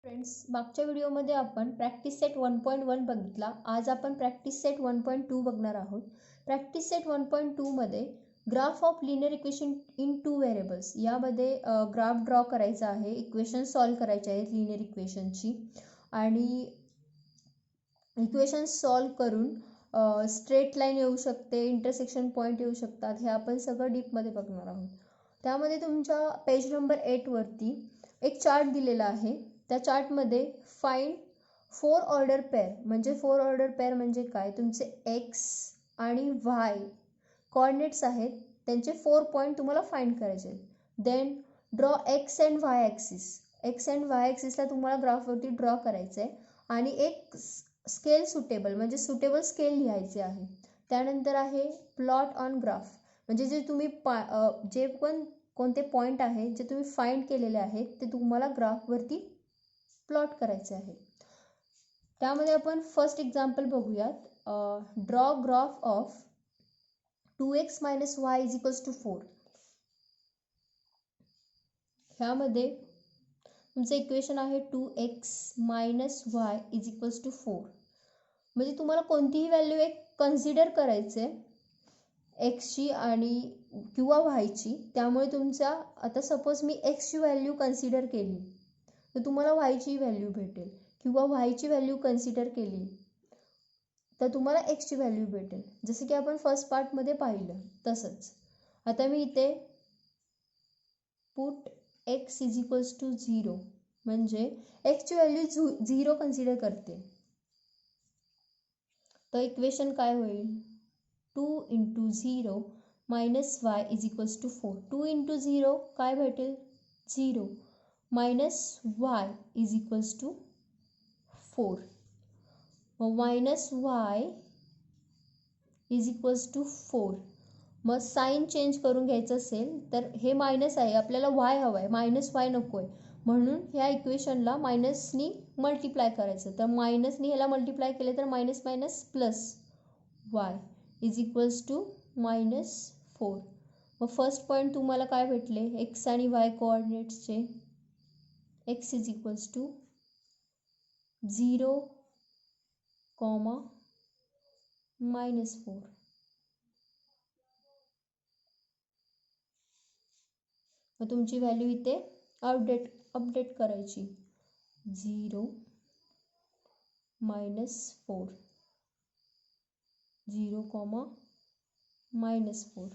Friends, मागच्या व्हिडिओमध्ये आपण प्रॅक्टिस सेट 1.1 बघितला. आज आपण प्रॅक्टिस सेट 1.2 बघणार आहोत. प्रॅक्टिस सेट 1.2 मध्ये graph of linear equation in two variables यामध्ये ग्राफ ड्रॉ करायचा आहे, इक्वेशन सॉल्व करायचे आहेत लिनियर इक्वेशनची आणि इक्वेशन सॉल्व करून स्ट्रेट लाईन येऊ शकते, इंटरसेक्शन पॉईंट येऊ शकतात. हे आपण सगळं डीपमध्ये बघणार आहोत. त्यामध्ये तुमच्या पेज नंबर 8 वरती एक चार्ट दिलेला आहे. त्या चार्टमध्ये फाइंड फोर ऑर्डर पेअर म्हणजे फोर ऑर्डर पेअर म्हणजे काय, तुमचे एक्स आणि वाय कोऑर्डिनेट्स आहेत, त्यांचे 4 पॉईंट तुम्हाला फाइंड करायचे आहेत. Then draw x and y axis. X and y ॲक्सिसला तुम्हाला ग्राफवरती ड्रॉ करायचं आहे आणि एक स्केल सुटेबल म्हणजे सुटेबल स्केल लिहायचे आहे. त्यानंतर आहे प्लॉट ऑन ग्राफ म्हणजे जे तुम्ही जे पण कोणते पॉईंट आहेत जे तुम्ही फाइंड केलेले आहेत ते तुम्हाला ग्राफवरती प्लॉट करायचे आहे. त्यामध्ये आपण फर्स्ट एक्झाम्पल बघूयात. Draw graph of 2x - y = 4. ह्यामध्ये तुमचं इक्वेशन आहे 2x - y = 4. म्हणजे तुम्हाला कोणतीही व्हॅल्यू एक कन्सिडर करायचे एक्सची आणि किंवा वायची. त्यामुळे तुमच्या आता सपोज मी एक्सची व्हॅल्यू कन्सिडर केली तर तुम्हाला वायची व्हॅल्यू भेटेल, किंवा वायची व्हॅल्यू कन्सिडर केली तर तुम्हाला एक्सची व्हॅल्यू भेटेल. जसं की आपण फर्स्ट पार्टमध्ये पाहिलं तसंच. आता मी इथे पुट x = 0 म्हणजे एक्सची व्हॅल्यू 0 कन्सिडर करते. तर इक्वेशन काय होईल, 2 × 0 - y = 4. 2 × 0 काय भेटेल, 0 -y = 4. -y = 4. मग साईन चेंज करून घ्यायचं असेल तर हे मायनस आहे, आपल्याला वाय हवा आहे, -y नको आहे, म्हणून ह्या इक्वेशनला मायनसनी मल्टिप्लाय करायचं. तर मायनसनी ह्याला मल्टिप्लाय केले तर मायनस मायनस प्लस y = -4. मग फर्स्ट पॉईंट तुम्हाला काय भेटले, एक्स आणि वाय कोऑर्डिनेट्सचे. x = 0, -4. मग तुमची व्हॅल्यू इथे अपडेट करायची, 0 - 4, 0, -4.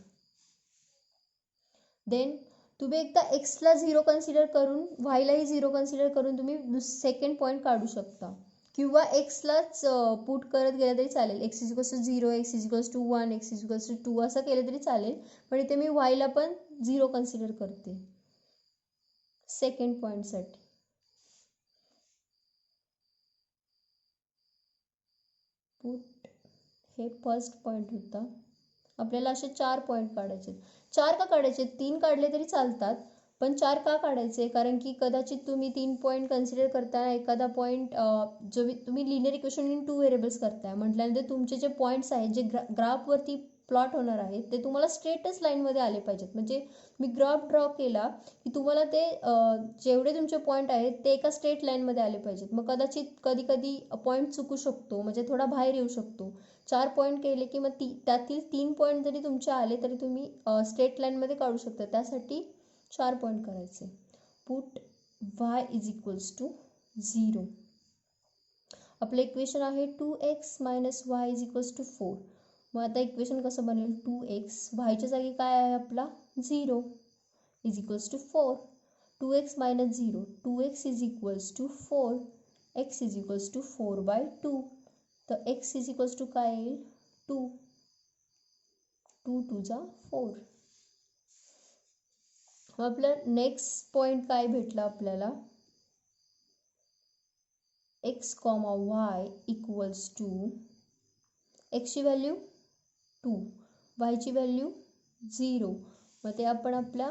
देन तुम्ही एकदा एक्सला 0 कन्सिडर करून वायलाही 0 कन्सिडर करून तुम्ही सेकंड पॉईंट काढू शकता, किंवा एक्सलाच पुट करत गेलं तरी चालेल. x = 0, x = 1, x = 2 असं केलं तरी चालेल. पण इथे मी वायला पण 0 कन्सिडर करते सेकंड पॉईंटसाठी. पुट हे फर्स्ट पॉईंट होता. आपल्याला असे 4 पॉईंट काढायचे. 4 का काढायचे, 3 काढले तरी चालतात, पण 4 का काढायचे, कारण की कदाचित तुम्ही 3 पॉईंट कन्सिडर करताना एखादा पॉईंट जो तुम्ही linear equation in two variables करताय म्हटल्यानंतर तुमचे जे पॉईंट्स आहेत जे ग्राफवरती प्लॉट होणार आहेत ते तुम्हाला स्ट्रेटच लाईनमध्ये आले पाहिजेत. म्हणजे मी ग्राफ ड्रॉ केला की तुम्हाला ते जेवढे तुमचे पॉईंट आहेत ते एका स्ट्रेट लाईनमध्ये आले पाहिजेत. मग कदाचित कधी कधी पॉईंट चुकू शकतो, म्हणजे थोडा बाहेर येऊ शकतो. 4 पॉईंट केले की मग त्यातील 3 पॉईंट जरी तुमचे आले तरी तुम्ही स्ट्रेट लाईनमध्ये काढू शकता. त्यासाठी 4 पॉईंट करायचे. Put y = 0. आपलं इक्वेशन आहे 2x - y = 4. मग आता इक्वेशन कसं बनेल, 2x वायच्या जागी काय आहे आपला 0 = 4. 2x - 0, 2x = 4, x = 4/2. तर x = काय येईल, 2, 2 × 2 = 4. मग आपलं नेक्स्ट पॉईंट काय भेटला आपल्याला, x, y = एक्सची व्हॅल्यू 2, वायची व्हॅल्यू 0. मग ते आपण आपल्या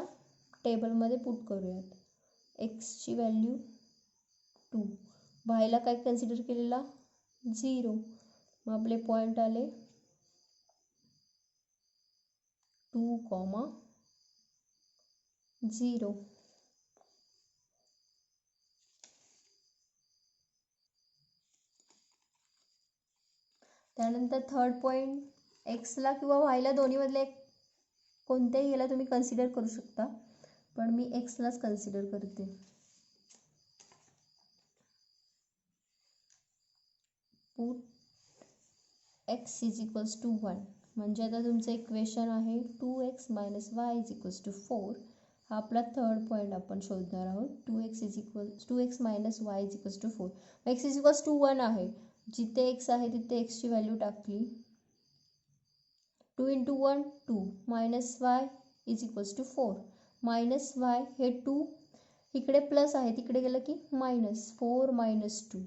टेबलमध्ये पुट करूयात. एक्सची व्हॅल्यू 2, वायला काय कन्सिडर केलेला 0. मग आपले पॉईंट आले 2, 0. त्यानंतर थर्ड पॉईंट, एक्सला किंवा वायला दोन्हीमधले कोणत्याही याला तुम्ही कन्सिडर करू शकता, पण मी एक्सलाच कन्सिडर करते. Put x is equals to 1. म्हणजे आता तुमचं इक्वेशन आहे 2x - y इज 4. हा आपला थर्ड पॉईंट आपण शोधणार आहोत. 2x - y is 4. x is equals to 1 आहे. जिथे x आहे तिथे x ची व्हॅल्यू टाकली. 2 × 1 2 -y is equals to 4. -y हे 2 इकडे प्लस आहे, तिकडे गेलं की minus. 4 - 2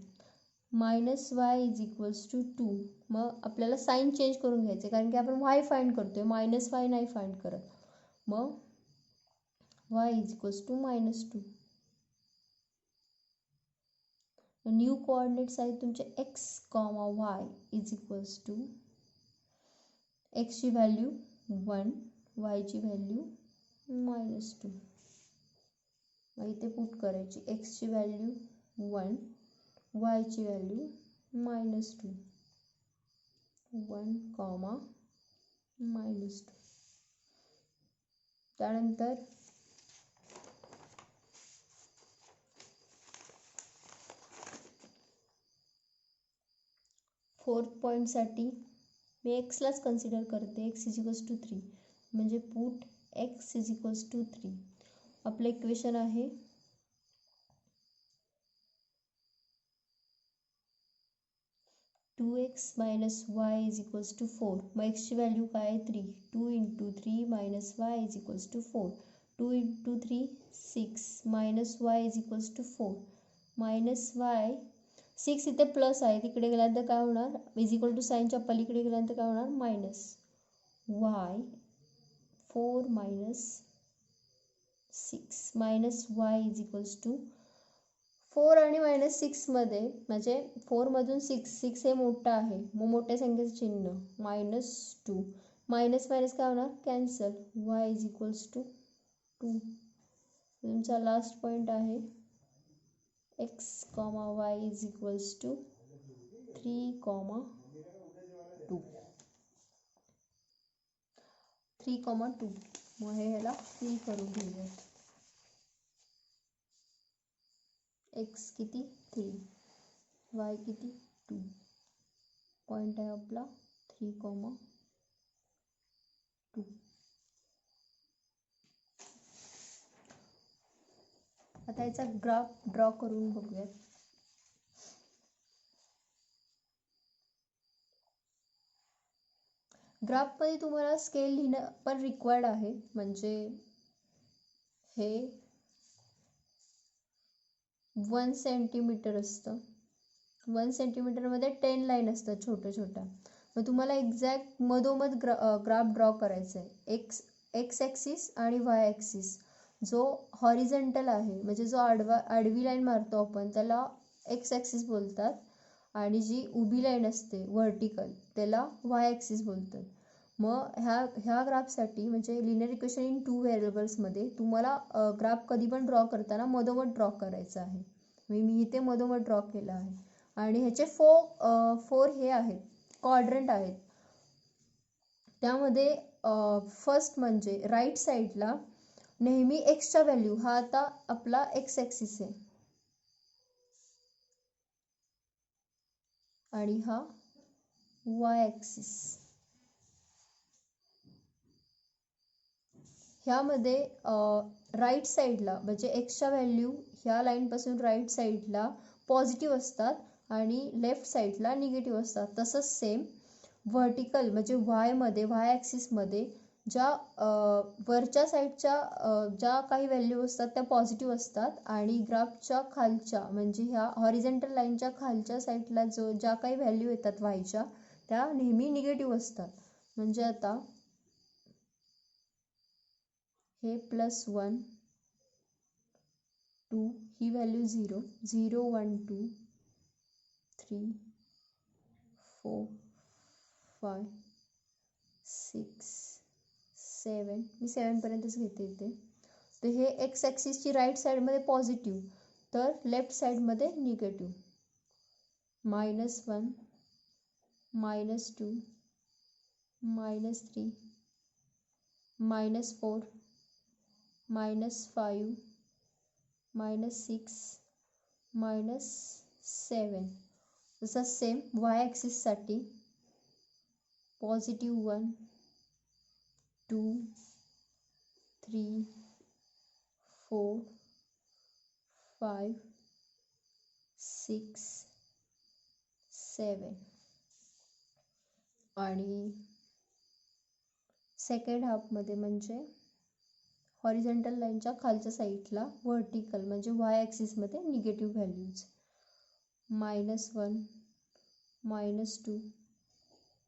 -y is equals to 2. मग आपल्याला साईन चेंज करून घ्यायचे, कारण की आपण y फाइंड करतोय, -y नाही फाइंड करत. मग y is equals to -2. New coordinates आहेत तुमचे x, y is equals to x ची व्हॅल्यू 1, y ची व्हॅल्यू -2. मग इथे पुट करायची, x ची व्हॅल्यू 1, y ची व्हॅल्यू -2. 1, -2. त्यानंतर फोर्थ पॉईंटसाठी मी एक्सलाच कन्सिडर करते. x is equals to 3. म्हणजे put x is equals to 3. आपलं इक्वेशन आहे 2x - y is equals to 4. मग x ची व्हॅल्यू काय आहे 3. 2 × 3 - y is equals to 4. 2 × 3 6 - y is equals to 4. -y 6 इथे प्लस आहे, तिकडे गेल्यानंतर काय होणार, इज इक्वल टू साईनच्या पलीकडे गेल्यानंतर काय होणार, minus. y 4 - 6 -y is equals to 4 आणि -6मध्ये म्हणजे 4 मधून 6 हे मोठं आहे, मग मोठ्या संख्येचं चिन्ह -2. मायनस मायनस काय होणार, cancel. y is equals to 2. तुमचा लास्ट पॉईंट आहे x, y is equals to 3, 2. 3, 2. मग हे ह्याला फिल करून घेऊया. x किती 3, y किती 2. पॉईंट आहे आपला 3, 2. आता याचा ग्राफ ड्रॉ करून बघूया. ग्राफमध्ये तुम्हाला स्केल लिहिणं पण रिक्वायर्ड आहे. म्हणजे हे 1 सेंटीमीटर असतं. 1 सेंटीमीटरमध्ये 10 लाईन असतात छोट्या छोट्या. मग तुम्हाला एक्झॅक्ट मधोमध ग्राफ ड्रॉ करायचा आहे. एक्स ॲक्सिस आणि वाय ॲक्सिस जो हॉरिझॉन्टल आहे, म्हणजे जो आडवी लाईन मारतो आपण त्याला एक्स ॲक्सिस बोलतात, आणि जी उभी लाईन असते व्हर्टिकल त्याला वाय ॲक्सिस बोलतात. मग ह्या ग्राफसाठी म्हणजे लिनियर इक्वेशन इन 2 व्हेरिएबल्समध्ये तुम्हाला ग्राफ कधी पण ड्रॉ करताना मधोमध ड्रॉ करायचा आहे. मी इथे मधोमध ड्रॉ केला आहे. आणि ह्याचे 4 हे आहेत, क्वाड्रंट आहेत. त्यामध्ये फर्स्ट म्हणजे राईट साईडला नेहमी एक्सचा व्हॅल्यू हा आता आपला एक्स ॲक्सिस आहे, आणि हा वाय ॲक्सिस. ह्यामध्ये राईट साईडला म्हणजे एक्सच्या व्हॅल्यू ह्या लाईनपासून राईट साईडला पॉझिटिव्ह असतात आणि लेफ्ट साईडला निगेटिव्ह असतात. तसंच सेम व्हर्टिकल म्हणजे वाय ॲक्सिसमध्ये ज्या वरच्या साईडच्या ज्या काही व्हॅल्यू असतात त्या पॉझिटिव्ह असतात, आणि ग्राफच्या खालच्या म्हणजे ह्या हॉरिझॉन्टल लाईनच्या खालच्या साईडला ज्या काही व्हॅल्यू येतात वायच्या त्या नेहमी निगेटिव्ह असतात. म्हणजे आता हे +1 2 ही व्हॅल्यू 0 0 1 2 3 4 5 6 7, मी 7पर्यंतच घेते इथे. तर हे एक्स ॲक्सिसची राईट साईडमध्ये पॉझिटिव्ह, तर लेफ्ट साईडमध्ये निगेटिव्ह. -1 -2, -3, -4, -5, -6, -7. तसंच सेम y ॲक्सिससाठी +1, 2, 3, 4, 5, 6, 7. आणि सेकंड हाफमध्ये म्हणजे हॉरिझॉन्टल लाईनच्या खालच्या साईडला व्हर्टिकल म्हणजे y ॲक्सिसमध्ये निगेटिव्ह व्हॅल्यूज -1, -2,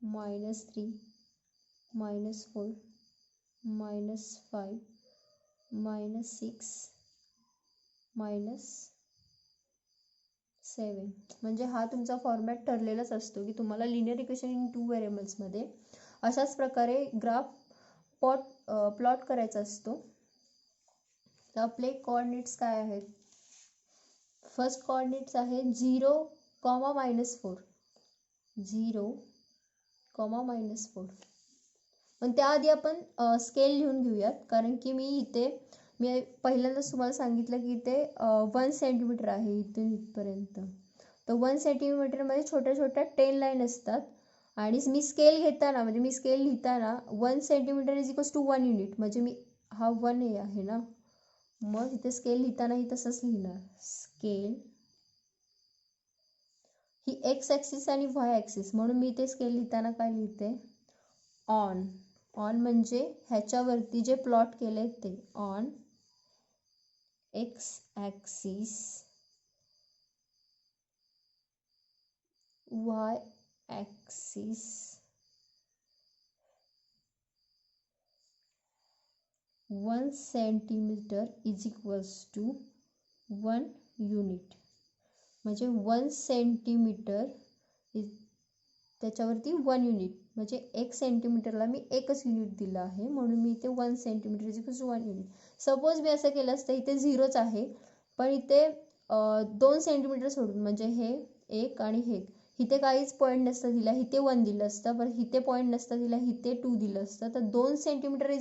-3, -4, -5, -6, -7. म्हणजे हा तुमचा फॉर्मॅट ठरलेलाच असतो की तुम्हाला लिनियर इक्वेशन इन 2 व्हेरिएबल्समध्ये अशाच प्रकारे ग्राफ प्लॉट करायचा असतो. तर आपले कोऑर्डिनेट्स काय आहेत? फर्स्ट कोऑर्डिनेट्स आहे 0, -4. 0, -4. पण त्याआधी आपण स्केल लिहून घेऊयात, कारण की मी पहिल्यांदाच तुम्हाला सांगितलं की इथे 1 सेंटीमीटर आहे इथून इथपर्यंत. तर 1 सेंटीमीटरमध्ये छोट्या छोट्या 10 लाईन असतात आणि मी स्केल लिहिताना 1 सेंटीमीटर = 1 युनिट, म्हणजे हा 1 आहे ना, मग इथे स्केल लिहितानाही तसंच लिहिणार. स्केल ही एक्स ॲक्सिस आणि वाय ॲक्सिस, म्हणून मी इथे स्केल लिहिताना काय लिहिते? ऑन म्हणजे ह्याच्यावरती जे प्लॉट केले ते on x axis, Y axis, 1 centimetre = 1 unit. म्हणजे 1 सेंटीमीटर त्याच्यावरती 1 युनिट, म्हणजे 1 सेंटीमीटरला मी एकच युनिट दिलं आहे, म्हणून मी इथे 1 सेंटीमीटर = 1 युनिट. सपोज मी असं केलं असतं, इथे 0च आहे, पण इथे 2 सेंटीमीटर सोडून, म्हणजे हे 1 आणि हे इथे काहीच पॉईंट नसतं दिला, इथे 1 दिलं असतं, पण इथे पॉईंट नसतं दिला, इथे 2 दिलं असतं, तर 2 सेंटीमीटर =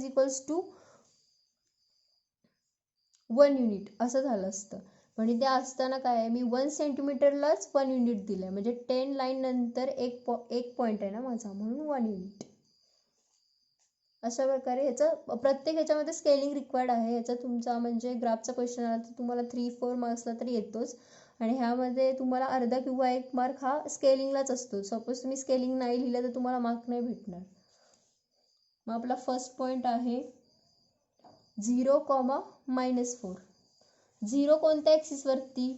1 युनिट असं झालं असतं. पण इथे असताना काय आहे, मी 1 सेंटीमीटरलाच 1 युनिट दिलं आहे, म्हणजे 10 लाईन नंतर एक पॉईंट आहे ना माझा, म्हणून 1 युनिट. अशा प्रकारे प्रत्येक ह्याच्यामध्ये स्केलिंग रिक्वायर्ड आहे. ह्याचा तुमचा म्हणजे ग्राफचा क्वेश्चन आला तर तुम्हाला 3-4 मार्क्सला तरी येतोच, आणि ह्यामध्ये तुम्हाला अर्धा किंवा 1 मार्क हा स्केलिंगलाच असतो. सपोज तुम्ही स्केलिंग नाही लिहिलं तर तुम्हाला मार्क नाही भेटणार. मग आपला फर्स्ट पॉईंट आहे 0, -4. 0 कोणत्या ॲक्सिसवरती?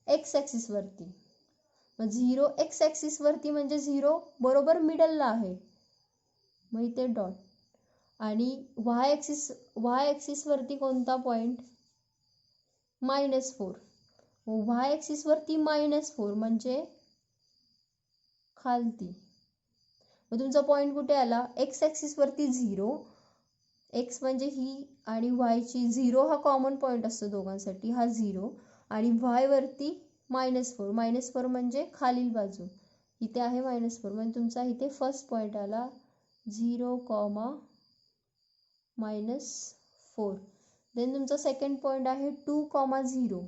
एक्स ॲक्सिसवरती. मग 0 एक्स ॲक्सिसवरती म्हणजे 0 बरोबर मिडलला आहे, मग इथे डॉट. आणि वाय ॲक्सिसवरती कोणता पॉईंट? -4. वाय ॲक्सिसवरती -4 म्हणजे खालती. मग तुमचा पॉईंट कुठे आला? एक्स ॲक्सिसवरती 0, एक्स म्हणजे ही आणि वायची 0 हा कॉमन पॉईंट असतो दोघांसाठी, हा 0, आणि वाय वरती -4. -4 म्हणजे खालील बाजू, इथे आहे -4, म्हणजे तुमचा इथे फर्स्ट पॉईंट आला 0, -4. देन तुमचा सेकंड पॉईंट आहे 2, 0.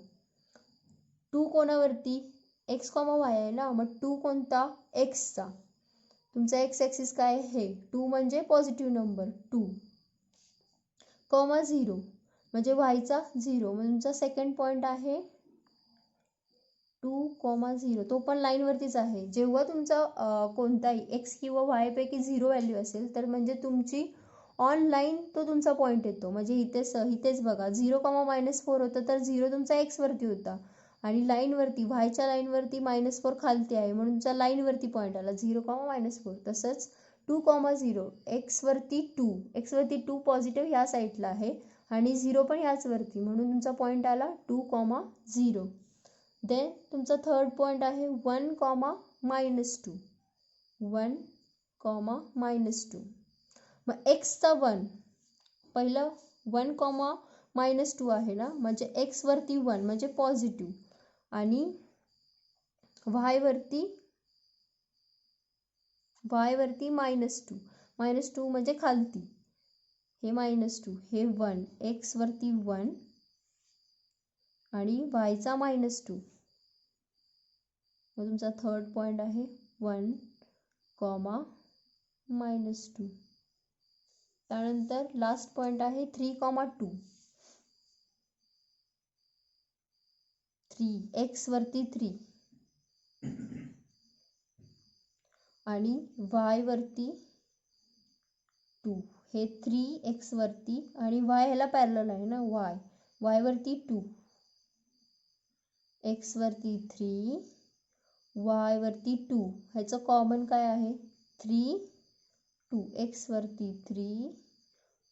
2 कोणावरती? एक्स, वाय आहे ना, मग 2 कोणता? एक्सचा. तुमचा एक्स ॲक्सिस काय आहे? 2 म्हणजे पॉझिटिव्ह नंबर 2, 0 म्हणजे वायचा 0, म्हणजे तुमचा सेकंड पॉईंट आहे 2, 0. तो पण लाईनवरतीच आहे. जेव्हा तुमचा कोणताही एक्स किंवा वाय पैकी 0 व्हॅल्यू असेल तर म्हणजे तुमची ऑन लाईन तो तुमचा पॉईंट येतो. म्हणजे इथेच बघा 0, -4 होतं, तर 0 तुमचा एक्सवरती होता, आणि लाईनवरती वायच्या लाईनवरती -4 खालती आहे, म्हणून तुमचा लाईनवरती पॉईंट आला 0, -4. तसंच 2, 0 एक्सवरती 2 पॉझिटिव्ह ह्या साईडला आहे, आणि 0 पण ह्याचवरती, म्हणून तुमचा पॉईंट आला 2, 0. देन तुमचा थर्ड पॉईंट आहे 1, -2. 1, -2. मग एक्सचा 1 पहिलं 1, -2 आहे ना, म्हणजे एक्सवरती 1 म्हणजे पॉझिटिव्ह, आणि वायवरती वाय वरती -2, -2 म्हणजे खालती, हे -2, हे 1, एक्स वरती 1 आणि वायचा -2. मग तुमचा थर्ड पॉईंट आहे 1, -2. त्यानंतर लास्ट पॉईंट आहे 3, 2. 3, एक्स वरती 3 आणि वाय वरती 2. हे 3 एक्स वरती आणि वाय ह्याला पॅरलल आहे ना, वाय वरती 2, एक्स वरती 3, वाय वरती 2. ह्याचं कॉमन काय आहे 3, 2. एक्स वरती 3,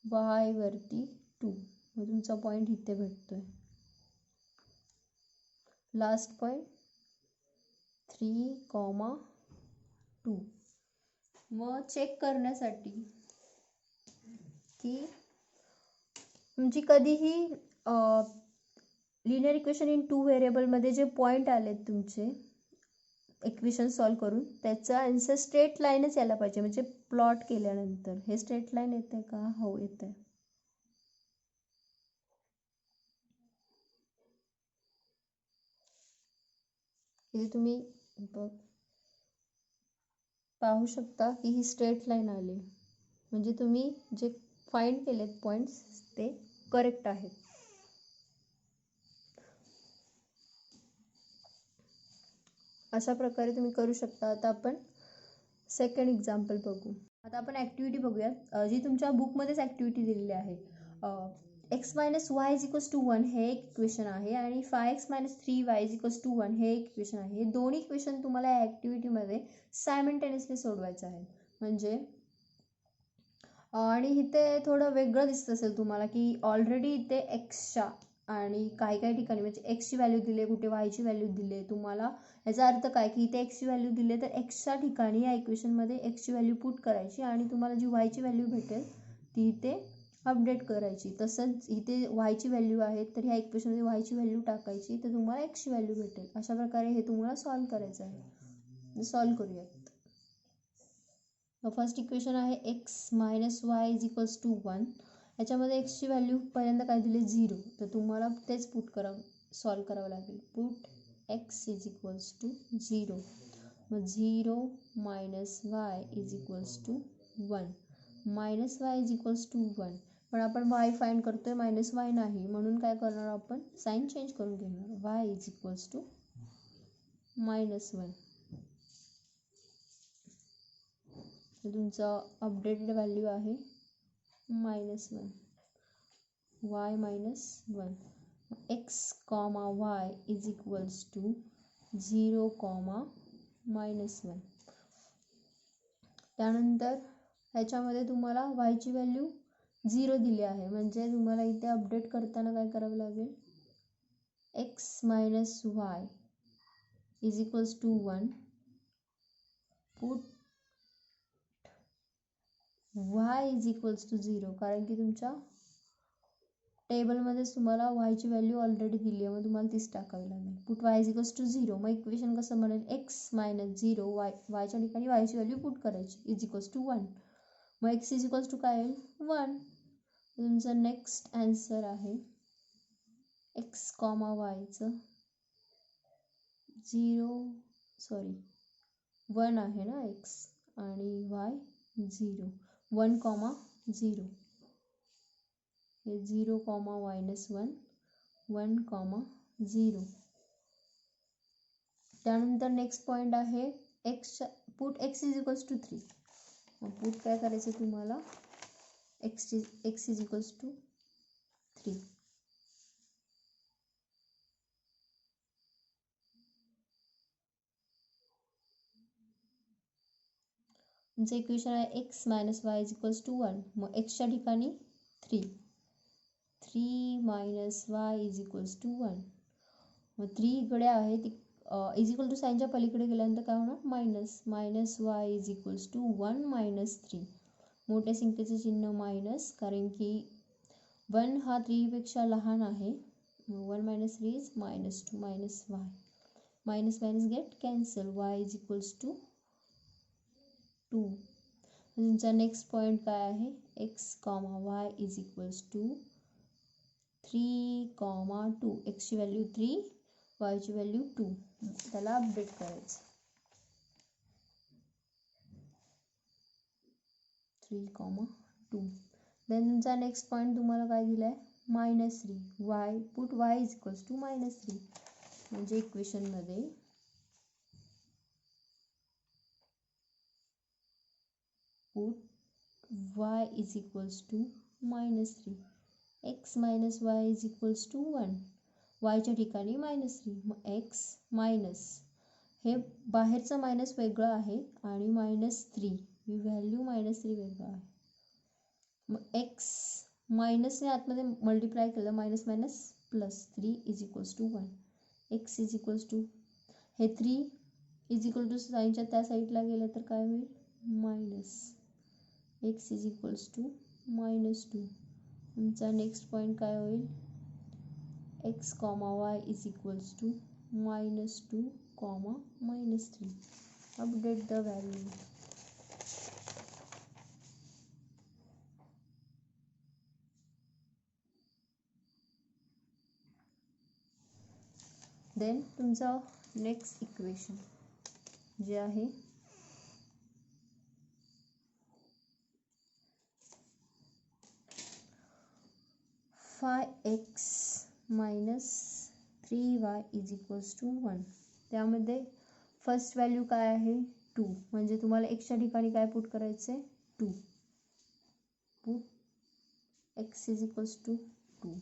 वाय वरती 2. मग तुमचा पॉईंट इथे भेटतोय. Last point 3, 2. मग चेक करण्यासाठी की तुमची कधीही लिनियर इक्वेशन इन 2 व्हेरिएबलमध्ये जे पॉईंट आलेत तुमचे इक्वेशन सॉल्व करून, त्याचा आन्सर स्ट्रेट लाईनच यायला पाहिजे. म्हणजे प्लॉट केल्यानंतर हे स्ट्रेट लाईन येते का? हो येते. इथे तुम्ही पाहू शकता की ही स्ट्रेट लाईन आली, म्हणजे तुम्ही जे फाइंड केलेत पॉईंट्स ते करेक्ट आहेत. अशा प्रकारे तुम्ही करू शकता. आता आपण सेकंड एक्झाम्पल बघू. आता आपण ॲक्टिव्हिटी बघूया, जी तुमच्या बुकमध्येच ॲक्टिव्हिटी दिलेली आहे. x - y = 1 हे एक इक्वेशन आहे आणि 5x - 3y = 1 हे एक इक्वेशन आहे. हे दोन्ही इक्वेशन तुम्हाला या ॲक्टिव्हिटीमध्ये सायमल्टेनियसली सोडवायचं आहे. म्हणजे आणि इथे थोडं वेगळं दिसत असेल तुम्हाला की ऑलरेडी इथे एक्सच्या आणि काही ठिकाणी म्हणजे एक्सची व्हॅल्यू दिली, कुठे वायची व्हॅल्यू दिली तुम्हाला. याचा अर्थ काय की इथे एक्सची व्हॅल्यू दिली तर एक्सच्या ठिकाणी या इक्वेशनमध्ये एक्सची व्हॅल्यू पुट करायची आणि तुम्हाला जी वायची व्हॅल्यू भेटेल ती इथे अपडेट करायची. तसंच इथे वायची व्हॅल्यू आहे तर ह्या इक्वेशनमध्ये वायची व्हॅल्यू टाकायची तर तुम्हाला एक्सची व्हॅल्यू भेटेल. अशा प्रकारे हे तुम्हाला सॉल्व करायचं आहे. सॉल्व करूयात. फर्स्ट इक्वेशन आहे x - y = 1. याच्यामध्ये एक्सची व्हॅल्यू पहिल्यांदा काय दिली 0, तर तुम्हाला तेच सॉल्व करावं लागेल. Put x = 0. मग 0 - y = 1. -y = 1. पण आपण y फाइंड करतोय, -y नाही, म्हणून काय करणार आपण साईन चेंज करून घेणार. y = -1. तुमचा अपडेटेड व्हॅल्यू आहे -1, y - 1. x, y = 0, -1. त्यानंतर ह्याच्यामध्ये तुम्हाला वायची व्हॅल्यू 0 दिली आहे, म्हणजे तुम्हाला इथे अपडेट करताना काय करावं लागेल, x - y = 1. पुट y = 0, कारण की तुमच्या टेबलमध्येच तुम्हाला वायची व्हॅल्यू ऑलरेडी दिली आहे, मग तुम्हाला तीच टाकावी लागेल. Put y = 0. मग इक्वेशन कसं बनेल, x - 0, वायच्या ठिकाणी वायची व्हॅल्यू पुट करायची = 1. मग x = काय येईल 1. तुमचा नेक्स्ट आन्सर आहे x, y चं 1 आहे ना x आणि y 0. 1, 0. हे 0, -1, 1, 0. त्यानंतर नेक्स्ट पॉईंट आहे पुट x = 3. मग पुट काय करायचं तुम्हाला, x = 3. तुमचं इक्वेशन आहे x - y = 1. मग एक्सच्या ठिकाणी 3, 3 - y = 1. मग 3 इकडे आहे, ती इक्वल टू साईनच्या पलीकडे गेल्यानंतर काय होणार, मायनस. -y = 1 - 3. मोठ्या संख्येचं चिन्ह मायनस, कारण की 1 हा 3 पेक्षा लहान आहे. 1 - 3 is -2, -y. Minus minus get cancel. Y = 2. तुमचा नेक्स्ट पॉईंट काय आहे, x comma y is equals to 3,2. एक्सची व्हॅल्यू 3, वायची व्हॅल्यू 2. त्याला अपडेट करायचं. 3,2. देन तुमचा नेक्स्ट पॉईंट तुम्हाला काय दिला आहे, -3. Y put y is equals to -3. म्हणजे इक्वेशनमध्ये put y is equals to -3. x minus y is equals to 1. वायच्या ठिकाणी -3. मग x मायनस हे बाहेरचं मायनस वेगळं आहे आणि -3 ही व्हॅल्यू -3 वेगळं आहे. मग x मायनसने आतमध्ये मल्टिप्लाय केलं, minus minus plus 3 is equals to 1. x is equals to हे 3 इज इक्वल टू साईनच्या त्या साईडला गेलं तर काय होईल, minus x is equals to -2. तुमचा नेक्स्ट पॉईंट काय होईल, x comma y is equals to -2 comma -3. Update the value. Then तुमचं नेक्स्ट इक्वेशन जे आहे 5x minus 3y is equals to 1. त्यामध्ये फर्स्ट व्हॅल्यू काय आहे, 2. म्हणजे तुम्हाला एक्सच्या ठिकाणी काय पुट करायचं आहे, 2. Put x is equals to 2.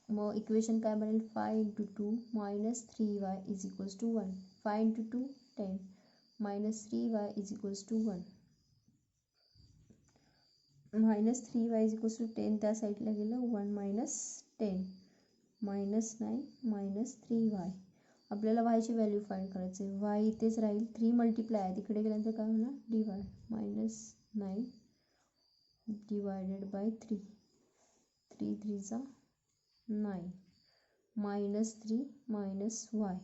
मग इक्वेशन काय बनेल, 5 into 2 minus 3y is equals to 1. 5 into 2 10 minus 3y is equals to 1. Minus 3y is equals to 10 त्या साईडला गेलं, 1 मायनस 10 मायनस 9 मायनस 3y. आपल्याला वायची व्हॅल्यू फाइंड करायची आहे. वाय इथेच राहील, 3 मल्टिप्लाय आहे, तिकडे गेल्यानंतर काय होणार, divide. Minus 9 divided by 3. 3 3 9 minus 3 minus y.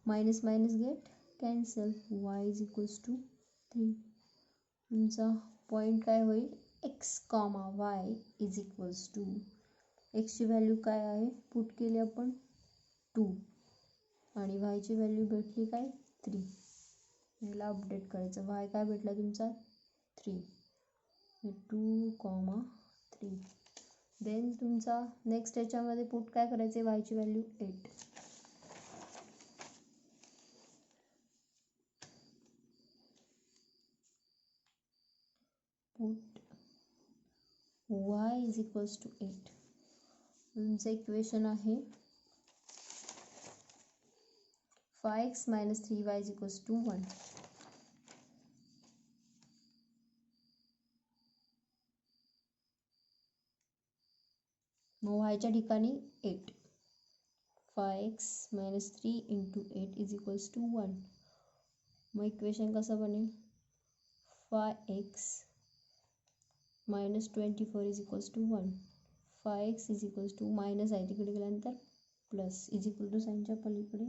Minus minus get cancel. Y is equals to 3. तुमचा पॉईंट काय होईल, x comma y is equals to एक्सची व्हॅल्यू काय आहे, पुट केली आपण 2 आणि वायची व्हॅल्यू भेटली काय 3. याला अपडेट करायचं. वाय काय भेटला तुमचा 3. 2,3. देन तुमचा नेक्स्ट याच्यामध्ये पुट काय करायचे, वायची value 8. Put y is equals to 8. तुमचं इक्वेशन आहे 5x minus 3y is equals to 1. मग वायच्या ठिकाणी 8. 5x minus 3 into 8 is equals to 1. मग इक्वेशन कसं बनेल, 5x minus 24 is equals to 1. 5x is equals to minus आहे, तिकडे गेल्यानंतर प्लस, इज इक्वल टू साईनच्या पलीकडे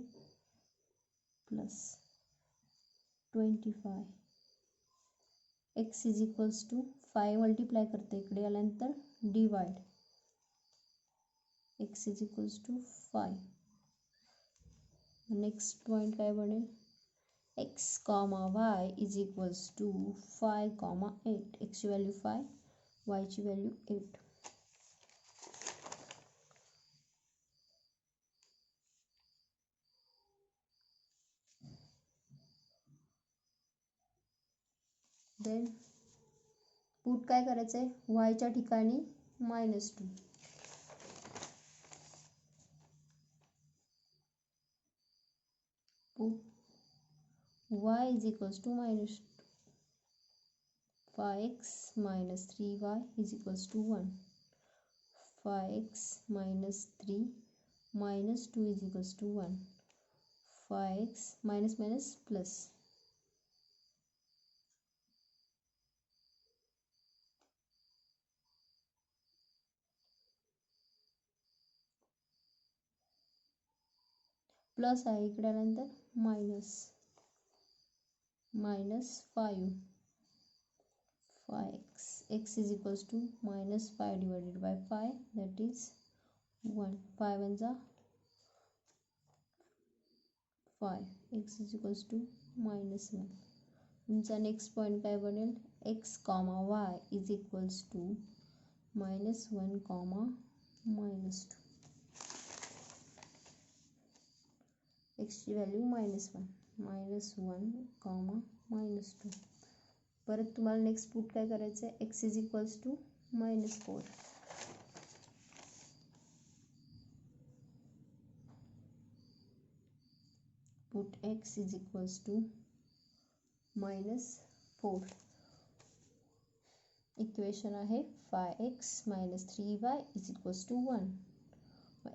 plus 25. x is equals to 5 multiply करते, इकडे आल्यानंतर divide. x is equals to 5. Next point काय बनेल, x comma y is equals to 5 comma 8. एक्सची व्हॅल्यू 5, वायची व्हॅल्यू 8. देन पुट काय करायचं आहे, वायच्या ठिकाणी -2. Put y is equals to -2. 5x minus 3y is equals to 1. 5x minus 3 minus 2 is equals to 1. 5x minus minus plus. Plus आहे, इकडे आल्यानंतर minus. minus 5 x is equals to minus 5 divided by 5, that is 1. 5 1 जा 5, x is equals to minus 1. तुमचा next point काय बनेल, x comma y is equals to minus 1 comma minus 2. x ची व्हॅल्यू minus 1 comma minus 2. परत तुम्हाला next put काय करायचं आहे, x is equals to -4. Put x is equals to -4. Equation आहे 5x - 3y is equals to 1.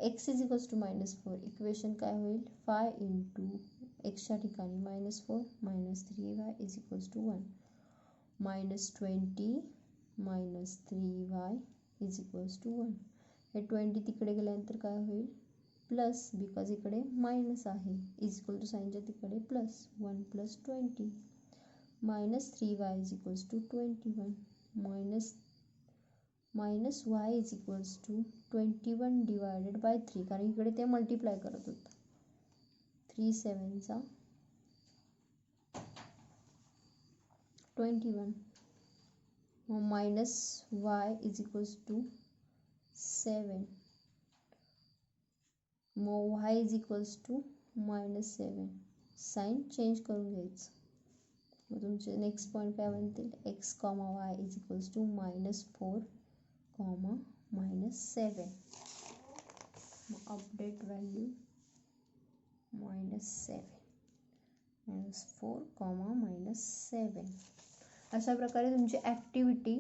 x is equals to -4. Equation काय होईल, 5 इंटू एक्सच्या ठिकाणी -4 - 3y is equals to 1. -20 - 3y is equals to 1. हे 20 तिकडे गेल्यानंतर काय होईल, प्लस, बिकॉज इकडे मायनस आहे, इज इक्वल टू साईनच्या तिकडे plus, 1 + 20 -3y is equals to 21 minus y is equals to 21 divided by 3, कारण इकडे ते मल्टिप्लाय करत होतं. 3 7 जा 21. Minus y is equals to 7. मग y is equals to -7. Sign change करून घ्यायचं. मग तुमचे नेक्स्ट पॉईंट काय बनतील, x comma y is equals to -4 comma -7. मग अपडेट व्हॅल्यू -7 -4 कॉमा -7. अशा प्रकारे तुमची ॲक्टिव्हिटी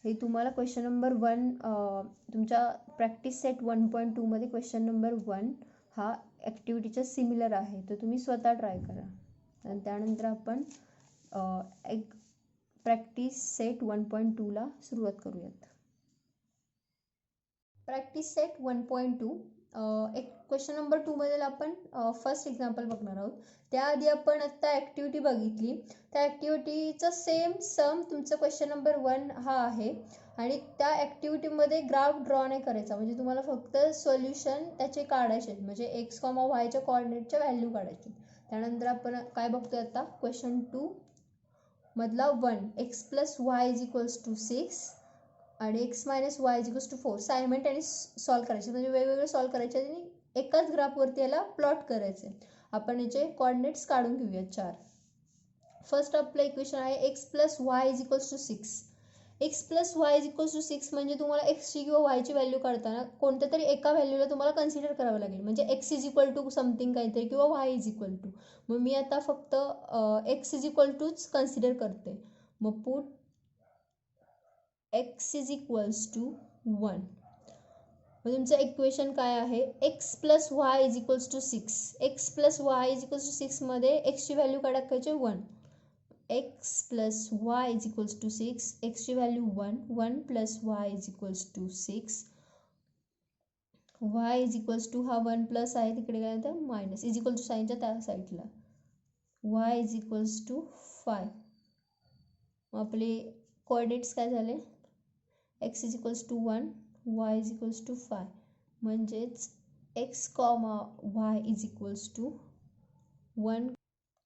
हे तुम्हाला क्वेश्चन नंबर 1 तुमच्या प्रॅक्टिस सेट 1.2मध्ये क्वेश्चन नंबर 1 हा ॲक्टिव्हिटीच्या सिमिलर आहे, तर तुम्ही स्वतः ट्राय करा. आणि त्यानंतर आपण एक प्रॅक्टिस सेट 1.2ला सुरुवात करूयात. प्रॅक्टिस सेट 1.2 एक क्वेश्चन नंबर 2मधील आपण फर्स्ट एक्झाम्पल बघणार आहोत. त्याआधी आपण आत्ता ॲक्टिव्हिटी बघितली, त्या ॲक्टिव्हिटीचं सेम सम तुमचं क्वेश्चन नंबर 1 हा आहे. आणि त्या ॲक्टिव्हिटीमध्ये ग्राफ ड्रॉ नाही करायचा, म्हणजे तुम्हाला फक्त सोल्युशन त्याचे काढायचे, म्हणजे x, y च्या कोऑर्डिनेटच्या व्हॅल्यू काढायची. त्यानंतर आपण काय बघतोय आता, क्वेश्चन 2 मधला 1, x + y is equals to 6 आणि x - y is equals to 4 simultaneous solve करायचे, म्हणजे वेगवेगळे सॉल्व्ह करायचे आणि एकाच ग्राफवरती याला प्लॉट करायचे. आपण याचे कोऑर्डिनेट्स काढून घेऊया 4. फर्स्ट आपलं इक्वेशन आहे x + y is equals to 6. x + y is equals to 6 म्हणजे तुम्हाला एक्सची किंवा वायची व्हॅल्यू काढताना कोणत्या तरी एका व्हॅल्यूला तुम्हाला कन्सिडर करावं लागेल, म्हणजे x is equal to something काहीतरी किंवा y इज इक्वल टू. मग मी आता फक्त x इज इक्वल टूच कन्सिडर करते. मग put x is equals to 1. मग तुमचं इक्वेशन काय आहे, x + y is equals to 6. x + y is equals to 6 मध्ये x ची व्हॅल्यू काढायची 1. x + y is equals to 6, x ची value 1, 1 + y is equals to 6, y is equals to हा 1 plus आहे तिकडे काय होतं मायनस, इज इक्वल टू साईनच्या त्या साईडला, y इज इक्वल्स टू 5. मग आपले कोऑर्डिनेट्स काय झाले, x is equals to 1, y is equals to 5, म्हणजेच x, y is equals to 1,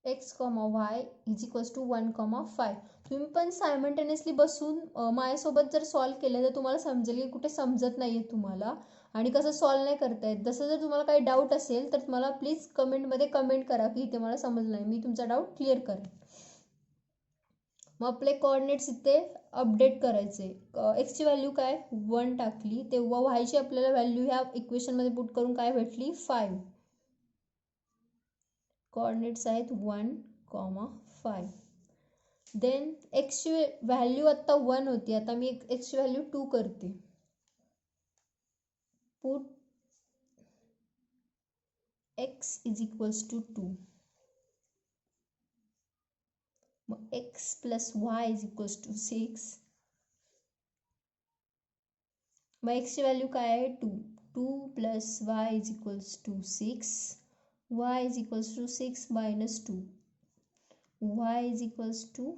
x, y is equals to 1,5. तुम्ही पण सायमल्टेनियसली बसून माझ्यासोबत जर सॉल्व्ह केलं तर तुम्हाला समजेल की कुठे समजत नाही आहे तुम्हाला आणि कसं सॉल्व्ह नाही करता येत. जसं जर तुम्हाला काही डाऊट असेल तर मला प्लीज कमेंटमध्ये कमेंट करा की इथे मला समजलं नाही, मी तुमचा डाऊट क्लिअर करेन. मग आपले कोऑर्डिनेट्स इथे अपडेट करायचे. एक्सची व्हॅल्यू काय 1 टाकली, तेव्हा वायची आपल्याला व्हॅल्यू ह्या इक्वेशनमध्ये पुट करून काय भेटली 5. कोऑर्डिनेट्स आहेत 1,5. देन एक्सची व्हॅल्यू आत्ता 1 होती, आता मी एक्सची व्हॅल्यू 2 करते. Put x is equals to 2. मग x + y is equals to 6. मग एक्सची व्हॅल्यू काय आहे 2. 2 + y is equals to 6, y is equals to 6 - 2. Y is equals to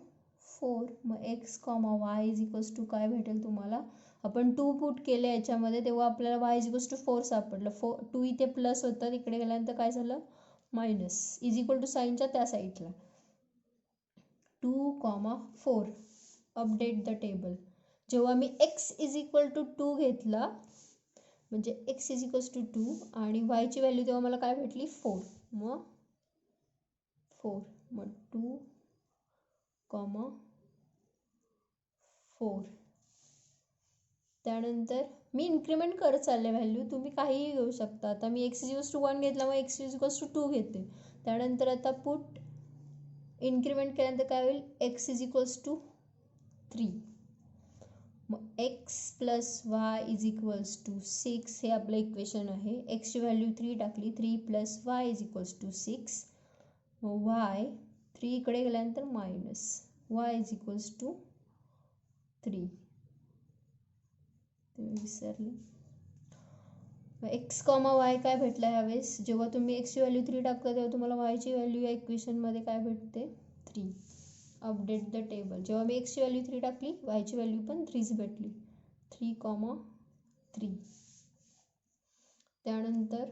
4. मग x comma y is equals to काय भेटेल तुम्हाला? आपण 2 पुट केले याच्यामध्ये तेव्हा आपल्याला वाय इज इक्वल्स टू 4 सापडलं. 2 इथे प्लस होतं, तिकडे गेल्यानंतर काय झालं? मायनस. इज इक्वल टू साईनच्या त्या साईडला 2,4. Update the table. जेव्हा मी एक्स इज इक्वल टू 2 घेतला, म्हणजे एक्स इज इक्वल्स टू 2 आणि वायची व्हॅल्यू तेव्हा मला काय भेटली? 4. मग 4. मग 2,4. त्यानंतर मी इन्क्रीमेंट करत चालले व्हॅल्यू, तुम्ही काहीही घेऊ शकता. आता मी एक्स इज इक्वल्स टू 1 घेतला, मग एक्स इज इक्वल्स टू 2 घेते. त्यानंतर आता पुट इन्क्रीमेंट केल्यानंतर काय होईल? X is equals to 3. मग x plus y is equals to 6 हे आपलं इक्वेशन आहे. एक्सची व्हॅल्यू 3 टाकली, 3 plus y is equals to 6. मग वाय 3 इकडे गेल्यानंतर minus y is equals to 3. तुम्ही विसरले. मग एक्स कॉमा वाय काय भेटलं ह्यावेळेस? जेव्हा तुम्ही एक्सची व्हॅल्यू 3 टाकता तेव्हा तुम्हाला वायची व्हॅल्यू या इक्वेशनमध्ये काय भेटते? 3. Update the table. जेव्हा मी एक्सची व्हॅल्यू 3 टाकली, वायची व्हॅल्यू पण 3च भेटली. 3,3. त्यानंतर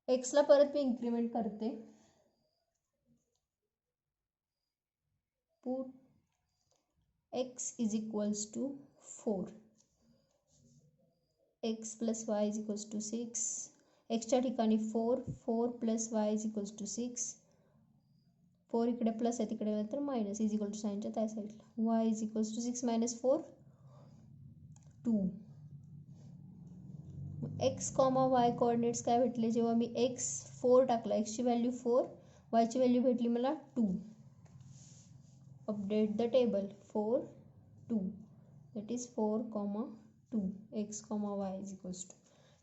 एक्सला परत मी इन्क्रीमेंट करते. Put x is equals to 4. X plus y is equals to 6. एक्सच्या ठिकाणी 4. 4 plus y is equals to 6. 4 इकडे प्लस आहे, तिकडे गेलं तर मायनस. इज इक्वल टू साईनच्या त्या साईडला y is equals to 6 minus 4 2. X comma y coordinates काय भेटले? जेव्हा मी एक्स 4 टाकला, एक्सची व्हॅल्यू 4, वायची व्हॅल्यू भेटली मला 2. Update the table. 4 2 that is 4,2. X comma y is equals to.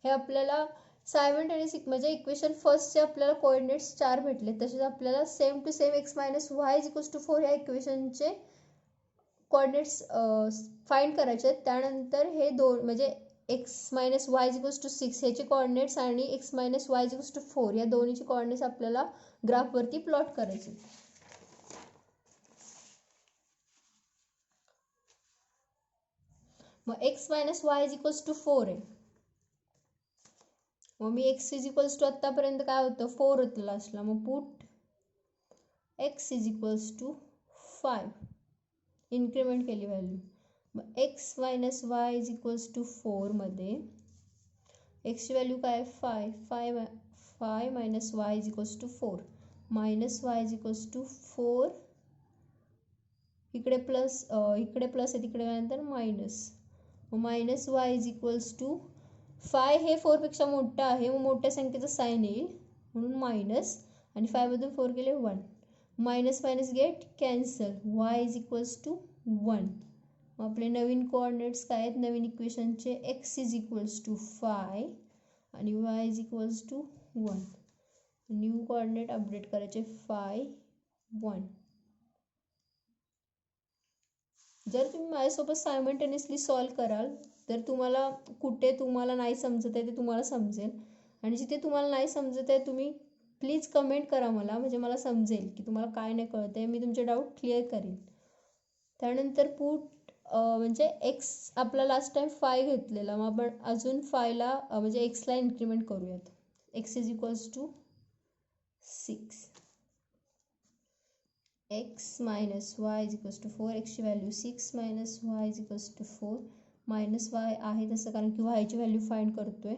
हे आपल्याला सायमल्टेनियस म्हणजे इक्वेशन फर्स्टचे आपल्याला कोऑर्डिनेट्स 4 भेटले, तसेच आपल्याला same to same x minus y is equals to 4 या इक्वेशनचे कोऑर्डिनेट्स फाइंड करायचे आहेत. त्यानंतर हे दोन म्हणजे x minus y is equals to 6 ह्याचे कोऑर्डिनेट्स आणि x minus y is equals to 4 या दोन्हीचे कोऑर्डिनेट्स आपल्याला ग्राफवरती प्लॉट करायचे. मग x minus y is equals to 4 आहे. मग मी एक्स इज इक्वल्स टू आत्तापर्यंत काय होतं? 4 होतं लास्टला. मग put x is equals to 5. Increment केली व्हॅल्यू. मग x minus y is equals to 4मध्ये एक्सची व्हॅल्यू काय? 5 minus y is equals to 4. Minus y is equals to 4. इकडे प्लस आहे, तिकडे गेल्यानंतर मायनस. मग minus y is equals to 5 हे 4पेक्षा मोठं आहे, मग मोठ्या संख्येचं साईन येईल म्हणून मायनस, आणि 5मधून 4 गेले 1. Minus minus get cancel. Y is equals to 1. आपले नवीन कोऑर्डिनेट्स काय आहेत नवीन इक्वेशनचे? एक्स इज इक्वल्स टू 5 आणि y is equals to 1. New coordinate update करायचे 5 1. जर तुम्ही माझ्यासोबत सायमल्टेनियसली सॉल्व कराल तर तुम्हाला कुठे तुम्हाला नाही समजत आहे ते तुम्हाला समजेल, आणि जिथे तुम्हाला नाही समजत आहे तुम्ही प्लीज कमेंट करा मला, म्हणजे मला समजेल की तुम्हाला काय नाही कळत आहे, मी तुमचे डाऊट क्लिअर करेन. त्यानंतर पुट म्हणजे एक्स आपला लास्ट टाइम 5 घेतलेला, मग आपण अजून 5ला म्हणजे एक्सला इन्क्रीमेंट करूयात. X is equals to 6. X minus y is equals to 4. एक्सची value 6 minus y is equals to 4. Minus y आहे तसं कारण की वायची व्हॅल्यू फाइंड करतोय.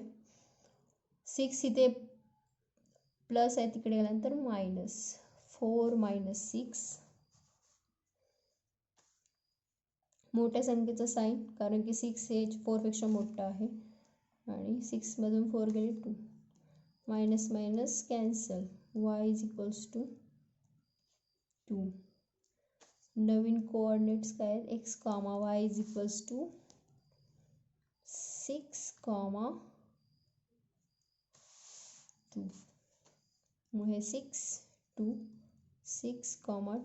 6 इथे प्लस आहे, तिकडे गेल्यानंतर मायनस. 4 मायनस 6. मोठ्या संख्येचं साईन कारण की 6 हे 4पेक्षा मोठं आहे, आणि 6मधून 4 गेले 2. Minus minus cancel. Y is equals to 2. नवीन कोऑर्डिनेट्स काय आहेत? X comma y is equals to 6, 2. मग हे 6 2 6,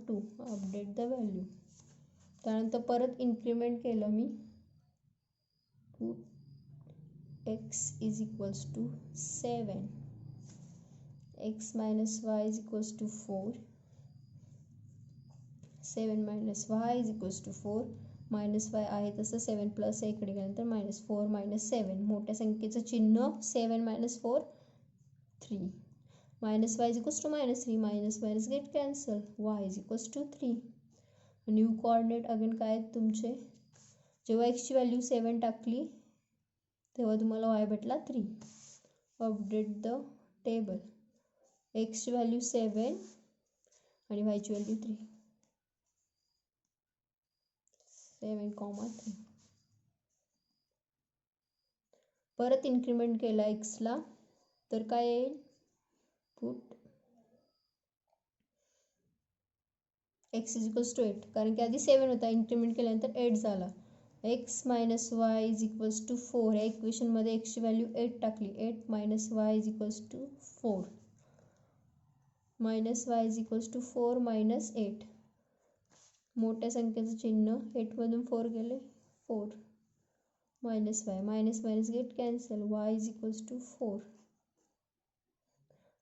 2. Update the value. त्यानंतर परत इन्क्रीमेंट केलं मी. Put x is equals to 7. X minus y is equals to 4. 7 minus y is equals to 4. Minus y आहे तसं 7 प्लस इकडे गेल्यानंतर -4 -7. मोठ्या संख्येचं चिन्ह 7 - 4 3. Minus y is equals to -3. Minus minus get cancel. Y is equals to 3. New coordinate again काय आहेत तुमचे, जेव्हा एक्सची व्हॅल्यू 7 टाकली तेव्हा तुम्हाला वाय भेटला 3. Update the table. एक्सची व्हॅल्यू 7 आणि वायची व्हॅल्यू 3. 7,3. परत इन्क्रीमेंट केला एक्सला तर काय येईल, put x is equals to 8, कारण की आधी 7 होता, इन्क्रीमेंट केल्यानंतर 8 झाला. X minus y is equals to 4. या इक्वेशनमध्ये एक्सची व्हॅल्यू 8 टाकली. 8 minus y is equals to 4. Minus y is equals to 4 minus 8. मोठ्या संख्येचं चिन्ह 8मधून 4 गेले 4. Minus y, minus minus get cancel. Y is equals to 4.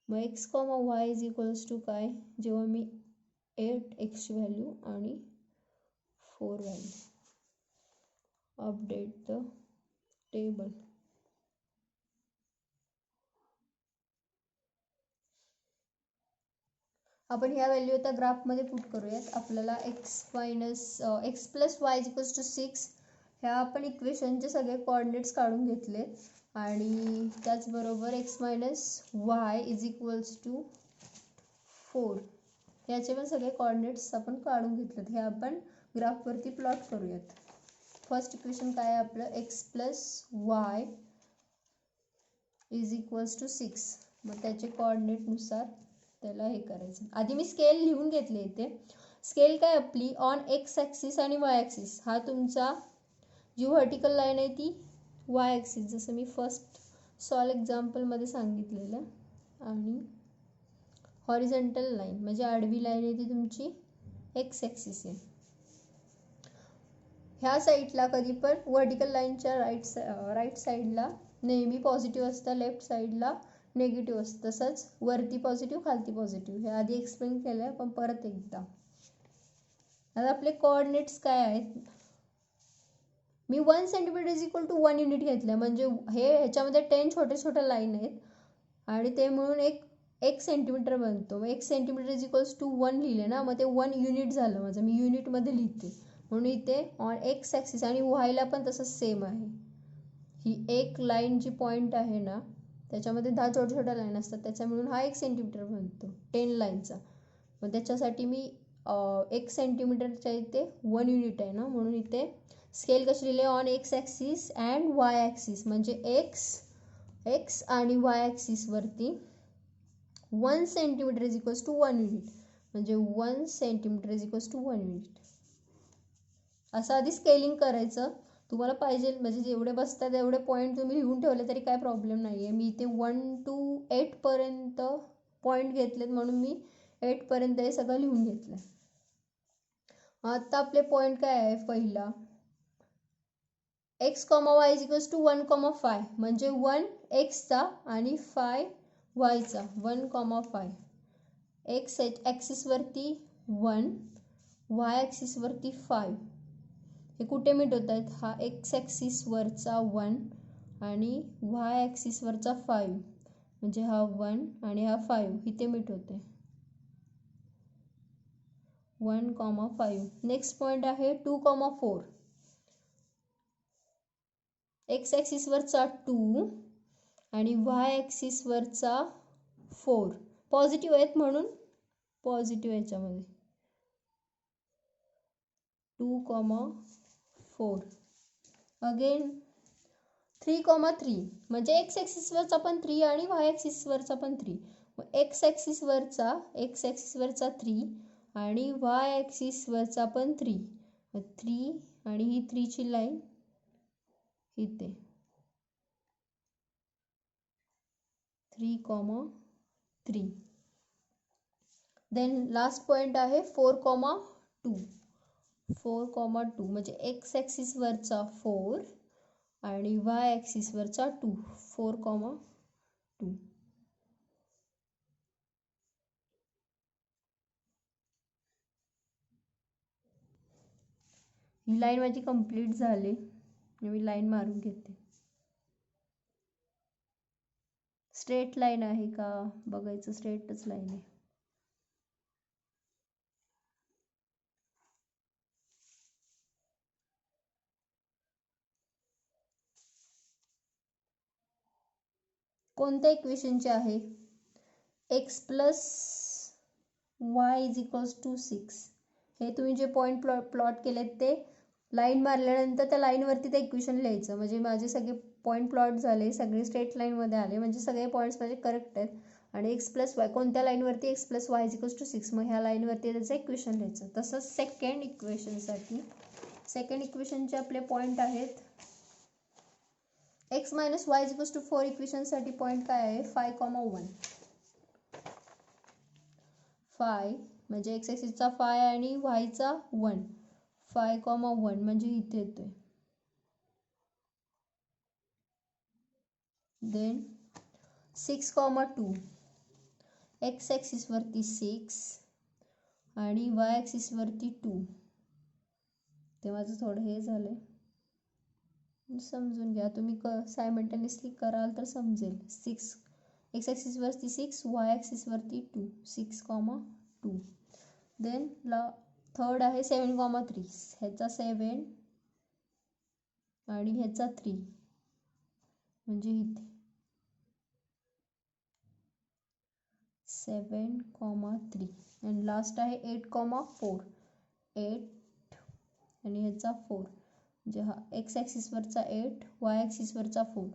मग x comma y is equals to काय, जेव्हा मी 8 एक्सची व्हॅल्यू आणि 4 व्हॅल्यू. Update the table. आपण ह्या व्हॅल्यू आता ग्राफमध्ये पुट करूयात. आपल्याला x plus y is equals to 6 ह्या आपण इक्वेशनचे सगळे कोऑर्डिनेट्स काढून घेतलेत आणि त्याचबरोबर x minus y is equals to 4 याचे पण सगळे कोऑर्डिनेट्स आपण काढून घेतलेत. हे आपण ग्राफवरती प्लॉट करूयात. फर्स्ट इक्वेशन काय आहे आपलं, x plus y is equals to 6. मग त्याचे कोऑर्डिनेटनुसार त्याला हे करायचं. आधी मी स्केल लिहून घेतले इथे. स्केल काय आपली ऑन एक्स ॲक्सिस आणि वाय ॲक्सिस. हा तुमचा जी व्हर्टिकल लाईन आहे ती वाय ॲक्सिस, जसं मी फर्स्ट सॉल्व एक्झाम्पलमध्ये सांगितलेलं. आणि हॉरिझॉन्टल लाईन म्हणजे आडवी लाईन आहे ती तुमची एक्स ॲक्सिस आहे. ह्या साईडला कधी पण व्हर्टिकल लाईनच्या राईट साईडला नेहमी पॉझिटिव्ह असतं, लेफ्ट साईडला नेगेटिव्ह असतं. तसंच वरती पॉझिटिव्ह खालती पॉझिटिव्ह. हे आधी एक्सप्लेन केलं आहे पण परत एकदा. आता आपले कोऑर्डिनेट्स काय आहेत, मी 1 centimetre is equal to 1 unit घेतलं आहे. म्हणजे ह्याच्यामध्ये 10 छोटे छोटे लाईन आहेत आणि ते मिळून एक सेंटीमीटर बनतो. मग 1 सेंटीमीटर इज इक्वल्स टू 1 लिहिले ना, मग ते 1 युनिट झालं माझं. मी युनिटमध्ये लिहिते म्हणून इथे ऑन एक्स ॲक्सिस आणि वायला पण तसंच सेम आहे. ही एक लाईन जी पॉईंट आहे ना त्याच्यामध्ये 10 छोट्या छोट्या लाईन असतात, त्याचा मिळून हा 1 सेंटीमीटर बनतो 10 लाईनचा. मग त्याच्यासाठी मी 1 सेंटीमीटरच्या इथे 1 युनिट आहे ना, म्हणून इथे स्केल कशी लिहिले, on x axis and y axis. म्हणजे एक्स आणि वाय ॲक्सिसवरती 1 centimetre is equals to 1 unit. म्हणजे 1 centimetre is equals to 1 unit. असं आधी स्केलिंग करायचं. तुम्हाला पाहिजे म्हणजे जेवढे बसतात तेवढे पॉईंट तुम्ही लिहून ठेवले तरी काय प्रॉब्लेम नाही आहे. मी इथे 1 to 8 पर्यंत पॉईंट घेतलेत म्हणून मी 8 पर्यंत हे सगळं लिहून घेतलं. आता आपले पॉईंट काय आहे, पहिला x comma y is equals to 1,5 म्हणजे 1 एक्सचा आणि 5 वायचा. 1,5 एक्स ॲक्सिसवरती 1, वाय ॲक्सिसवरती 5. हे कुठे मीट होत आहेत, हा एक्स ॲक्सिसवरचा 1 आणि वाय ॲक्सिसवरचा 5 म्हणजे हा 1 आणि हा 5 इथे मीट होते. 1,5. नेक्स्ट पॉईंट आहे 2,4. एक्स ॲक्सिसवरचा 2 आणि वाय ॲक्सिसवरचा 4. पॉझिटिव्ह आहेत म्हणून पॉझिटिव्ह याच्यामध्ये 2,4. अगेन 3,3 म्हणजे एक्स ॲक्सिसवरचा पण 3 आणि वाय ॲक्सिसवरचा पण 3. मग एक्स ॲक्सिसवरचा 3 आणि वाय ॲक्सिसवरचा पण 3. मग 3 आणि ही 3ची लाईन इथे 3,3. देन लास्ट पॉईंट आहे 4,2. 4,2 म्हणजे एक्स ॲक्सिसवरचा 4 आणि वाय ॲक्सिसवरचा 2. 4,2. ही लाईन माझी कंप्लीट झाली, मी लाईन मारून घेते. स्ट्रेट लाईन आहे का बघायचं, स्ट्रेटच लाईन आहे. कोणत्या इक्वेशनचे आहे? X plus y is equals to 6. हे तुम्ही जे पॉईंट प्लॉट केलेत ते लाईन मारल्यानंतर त्या लाईनवरती ते इक्वेशन लिहायचं. म्हणजे माझे सगळे पॉईंट प्लॉट झाले, सगळे स्ट्रेट लाईनमध्ये आले, म्हणजे सगळे पॉईंट्स माझे करेक्ट आहेत. आणि एक्स प्लस वाय कोणत्या लाईनवरती? X plus y is equals to 6. मग ह्या लाईनवरती त्याचं इक्वेशन लिहायचं. तसंच सेकंड इक्वेशनसाठी, सेकंड इक्वेशनचे आपले पॉईंट आहेत x minus y is equals to 4. इक्वेशनसाठी पॉईंट काय आहे? 5,1. 5 म्हणजे एक्स ॲक्सिसचा 5 आणि वायचा 1. 5,1 म्हणजे इथे येतोय. देन 6,2. एक्स ॲक्सिसवरती 6 आणि वाय ॲक्सिसवरती 2. ते माझं थोडं हे झालंय, समजून घ्या. तुम्ही सायमल्टेनियसली कराल तर समजेल. 6 एक्स ॲक्सिसवरती 6, वाय ॲक्सिसवरती 2. 6,2. देन थर्ड आहे 7,3. ह्याचा 7 आणि ह्याचा 3 म्हणजे इथे 7,3. आणि लास्ट आहे 8,4. 8 आणि ह्याचा 4 म्हणजे हा एक्स ॲक्सिसवरचा 8, वाय ॲक्सिसवरचा 4.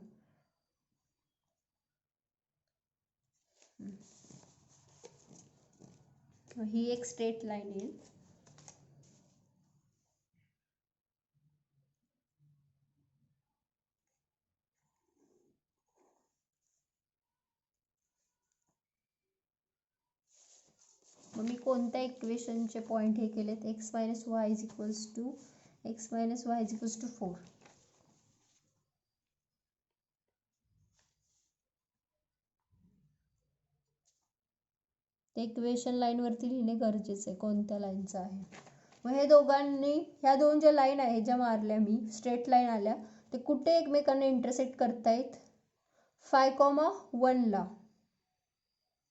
ही एक स्ट्रेट लाईन येईल. मग मी कोणत्या इक्वेशनचे पॉईंट हे केलेत? X minus y is equals to, x minus y is equals to 4. ते इक्वेशन लाईनवरती लिहिणे गरजेचं आहे, कोणत्या लाईनचं आहे. मग हे दोघांनी, ह्या दोन ज्या लाईन आहेत ज्या मारल्या मी, स्ट्रेट लाईन आल्या, ते कुठे एकमेकांना इंटरसेक्ट करतायत? 5,1 ला.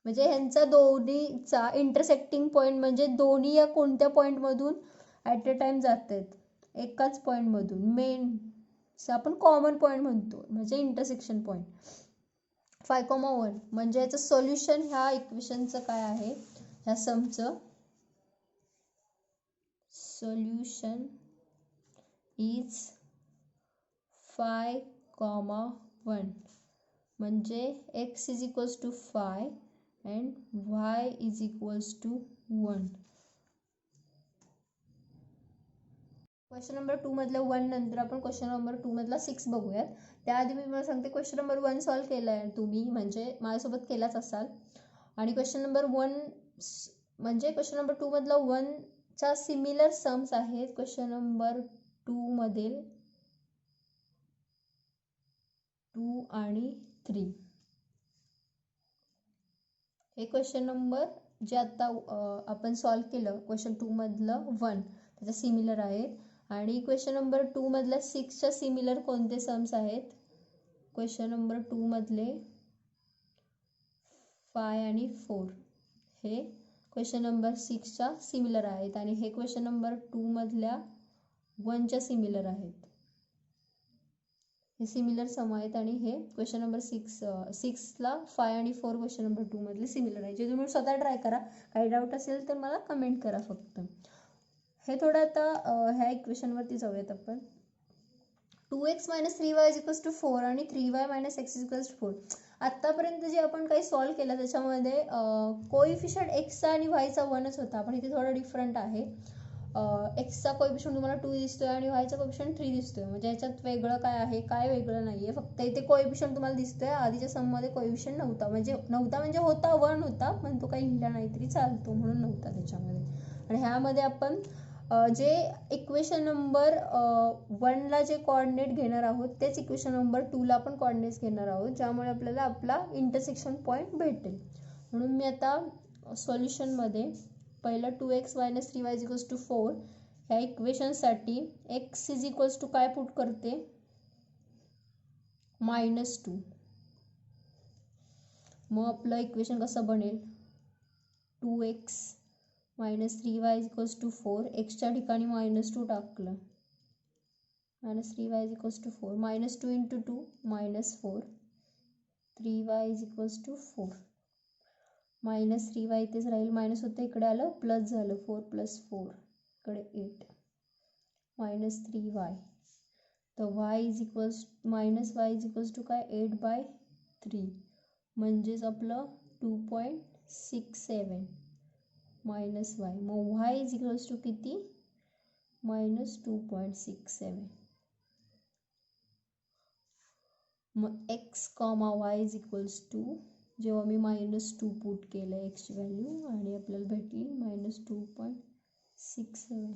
म्हणजे ह्यांचा दोन्हीचा इंटरसेक्टिंग पॉईंट म्हणजे दोन्ही या कोणत्या पॉईंटमधून ॲट अ टाइम जात आहेत? एकाच पॉईंटमधून. मेन आपण कॉमन पॉईंट म्हणतो, म्हणजे इंटरसेक्शन पॉईंट. 5,1 म्हणजे याचं सोल्युशन ह्या इक्वेशनचं काय आहे? ह्या समचं सोल्युशन इज 5,1 म्हणजे x is equals to 5 and y is equals to 1. Question number 2 मधल्या 1 नंतर आपण क्वेश्चन नंबर 2 मधला 6 बघूयात. त्याआधी मी मला सांगते, क्वेश्चन नंबर 1 सॉल्व्ह केला आहे तुम्ही, म्हणजे माझ्यासोबत केलाच असाल. आणि क्वेश्चन नंबर 1 म्हणजे क्वेश्चन नंबर 2 मधला 1च्या सिमिलर सम्स आहेत क्वेश्चन नंबर 2 मधील 2 आणि 3. हे क्वेश्चन नंबर जे आता आपण सॉल्व्ह केलं क्वेश्चन 2 मधलं 1 त्याच्या सिमिलर आहेत. आणि क्वेश्चन नंबर 2 मधल्या 6च्या सिमिलर कोणते सम्स आहेत? क्वेश्चन नंबर 2 मधले 5 आणि 4 हे क्वेश्चन नंबर 6च्या सिमिलर आहेत. आणि हे क्वेश्चन नंबर 2 मधल्या 1च्या सिमिलर आहेत. हे सिमिलर सम आहेत. आणि हे क्वेश्चन नंबर 6ला 5 आणि 4 क्वेश्चन नंबर 2 मधले सिमिलर आहे. जे तुम्ही स्वतः ट्राय करा. काही डाऊट असेल तर मला कमेंट करा फक्त. हे थोडं आता ह्या इक्वेशनवरती जाऊयात आपण. 2x minus 3y is equals to 4 आणि 3y minus x is equals to 4. आत्तापर्यंत जे आपण काही सॉल्व्ह केलं त्याच्यामध्ये कोइफिशियंट एक्सचा आणि वायचा 1च होता. पण इथे थोडं डिफरंट आहे. एक्सचा कोइफिशियंट तुम्हाला 2 दिसतोय आणि वायचा कोइफिशियंट 3 दिसतोय. म्हणजे याच्यात वेगळं काय आहे? काय वेगळं नाही आहे, फक्त इथे कोइफिशियंट तुम्हाला दिसतोय. आधीच्या सममध्ये कोइफिशियंट नव्हता. म्हणजे होता 1 होता, पण तो काही लिहिला नाही तरी चालतो म्हणून नव्हता त्याच्यामध्ये. आणि ह्यामध्ये आपण जे इक्वेशन नंबर 1ला जे कोऑर्डिनेट घेणार आहोत तेच इक्वेशन नंबर 2ला आपण कोऑर्डिनेट्स घेणार आहोत, ज्यामुळे आपल्याला आपला इंटरसेक्शन पॉईंट भेटेल. म्हणून मी आता सोल्युशनमध्ये पहिलं 2x minus 3y is equals to 4 ह्या इक्वेशनसाठी x इज इक्वल्स टू काय पुट करते, -2. मग आपलं इक्वेशन कसं बनेल, 2x - 3y is equals to 4. एक्सच्या ठिकाणी -2 टाकलं, -3y is equals to 4. -2 × 2 -4. 3y is equals to 4. -3y इथेच राहील, मायनस होतं इकडे आलं, प्लस झालं, 4 + 4 इकडे 8. -3y. तर y इज इक्वल्स टू काय, 8/3. म्हणजेच आपलं 2.67 मायनस y. मग y इज इक्वल्स टू किती, -2.67. मग x, y is equals to, जेव्हा मी -2 पुट केलं एक्सची व्हॅल्यू आणि आपल्याला भेटली -2.67.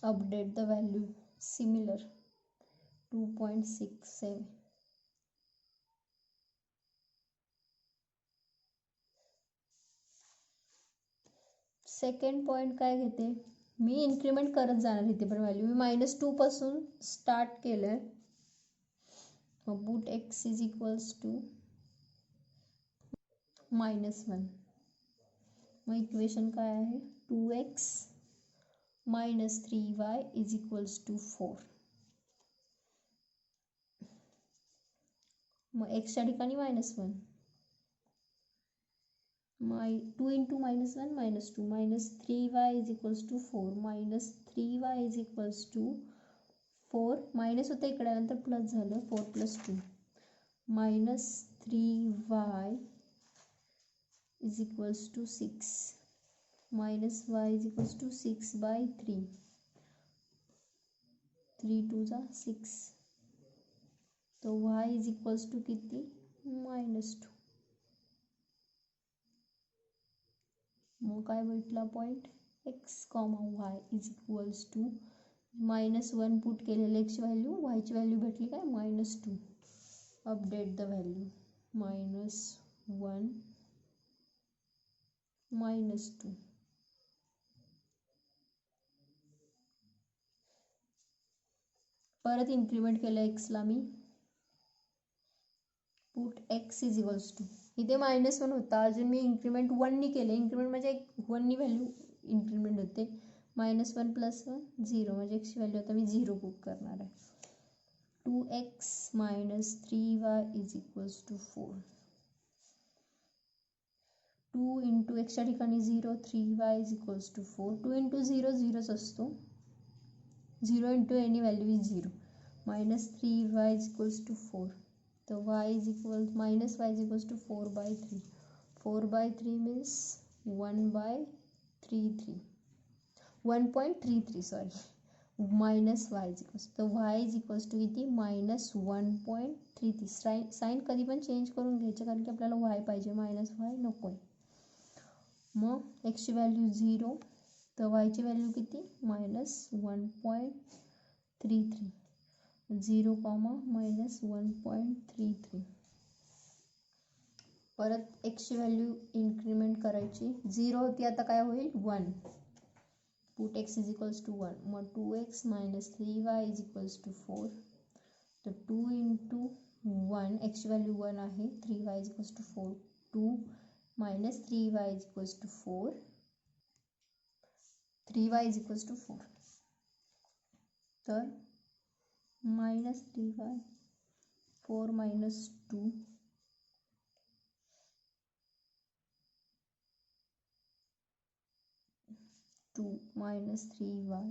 Update the value similar 2.67. Second point काय घेते, मी इन्क्रीमेंट करत जाणार इथे पण व्हॅल्यू. मी -2 पासून स्टार्ट केलं. मग put x is equals to -1. मग इक्वेशन काय आहे, 2x - 3y is equals to 4. मग एक्सच्या ठिकाणी -1. 2 × -1 -2 -3y is equals to 4. -3y is equals to 4. Minus होतं इकडे आल्यानंतर प्लस झालं, 4 + 2. -3y is equals to 6. -y is equals to 6/3. 3 × 2 = 6. तो y इज इक्वल्स टू किती, -2. मग काय भेटला point, x, y is equals to -1 put केलेलं एक्सची व्हॅल्यू, वायची व्हॅल्यू भेटली काय, -2. Update the value -1 -2. परत इन्क्रीमेंट केलं एक्सला मी, put x is equals to, इथे -1 होता, अजून मी इन्क्रीमेंट 1नी केले. इन्क्रीमेंट म्हणजे 1नी व्हॅल्यू इन्क्रीमेंट होते. -1 + 1 0, म्हणजे एक्सची व्हॅल्यू आता मी 0 पुट करणार आहे. 2x - 3y is equals to 4. 2 × एक्सच्या ठिकाणी 0, 3y इज इक्वल्स टू 4. 2 × 0 0च असतो, 0 × any value is 0. -3y is equals to 4. तर y is equal -y is equals to 4/3. 4/3 means 1/33, 1.33 sorry. -y is equals, तर y इज इक्वल्स टू किती, -1.33. Sine कधी पण change करून घ्यायचे, कारण की आपल्याला y पाहिजे, -y नको आहे. मग एक्सची व्हॅल्यू 0, तर वायची व्हॅल्यू किती, -1.33. 0, -1.33. परत एक्सची व्हॅल्यू इन्क्रीमेंट करायची, 0 होती आता काय होईल, 1. Put x is equals to 1. मग 2x - 3y is equals to 4. तर 2 × 1, एक्सची व्हॅल्यू 1 आहे, 3y is equals to 4. 2 - 3y is equals to 4. 3y is equals to 4. तर -3y, 4 - 2, 2 - 3y,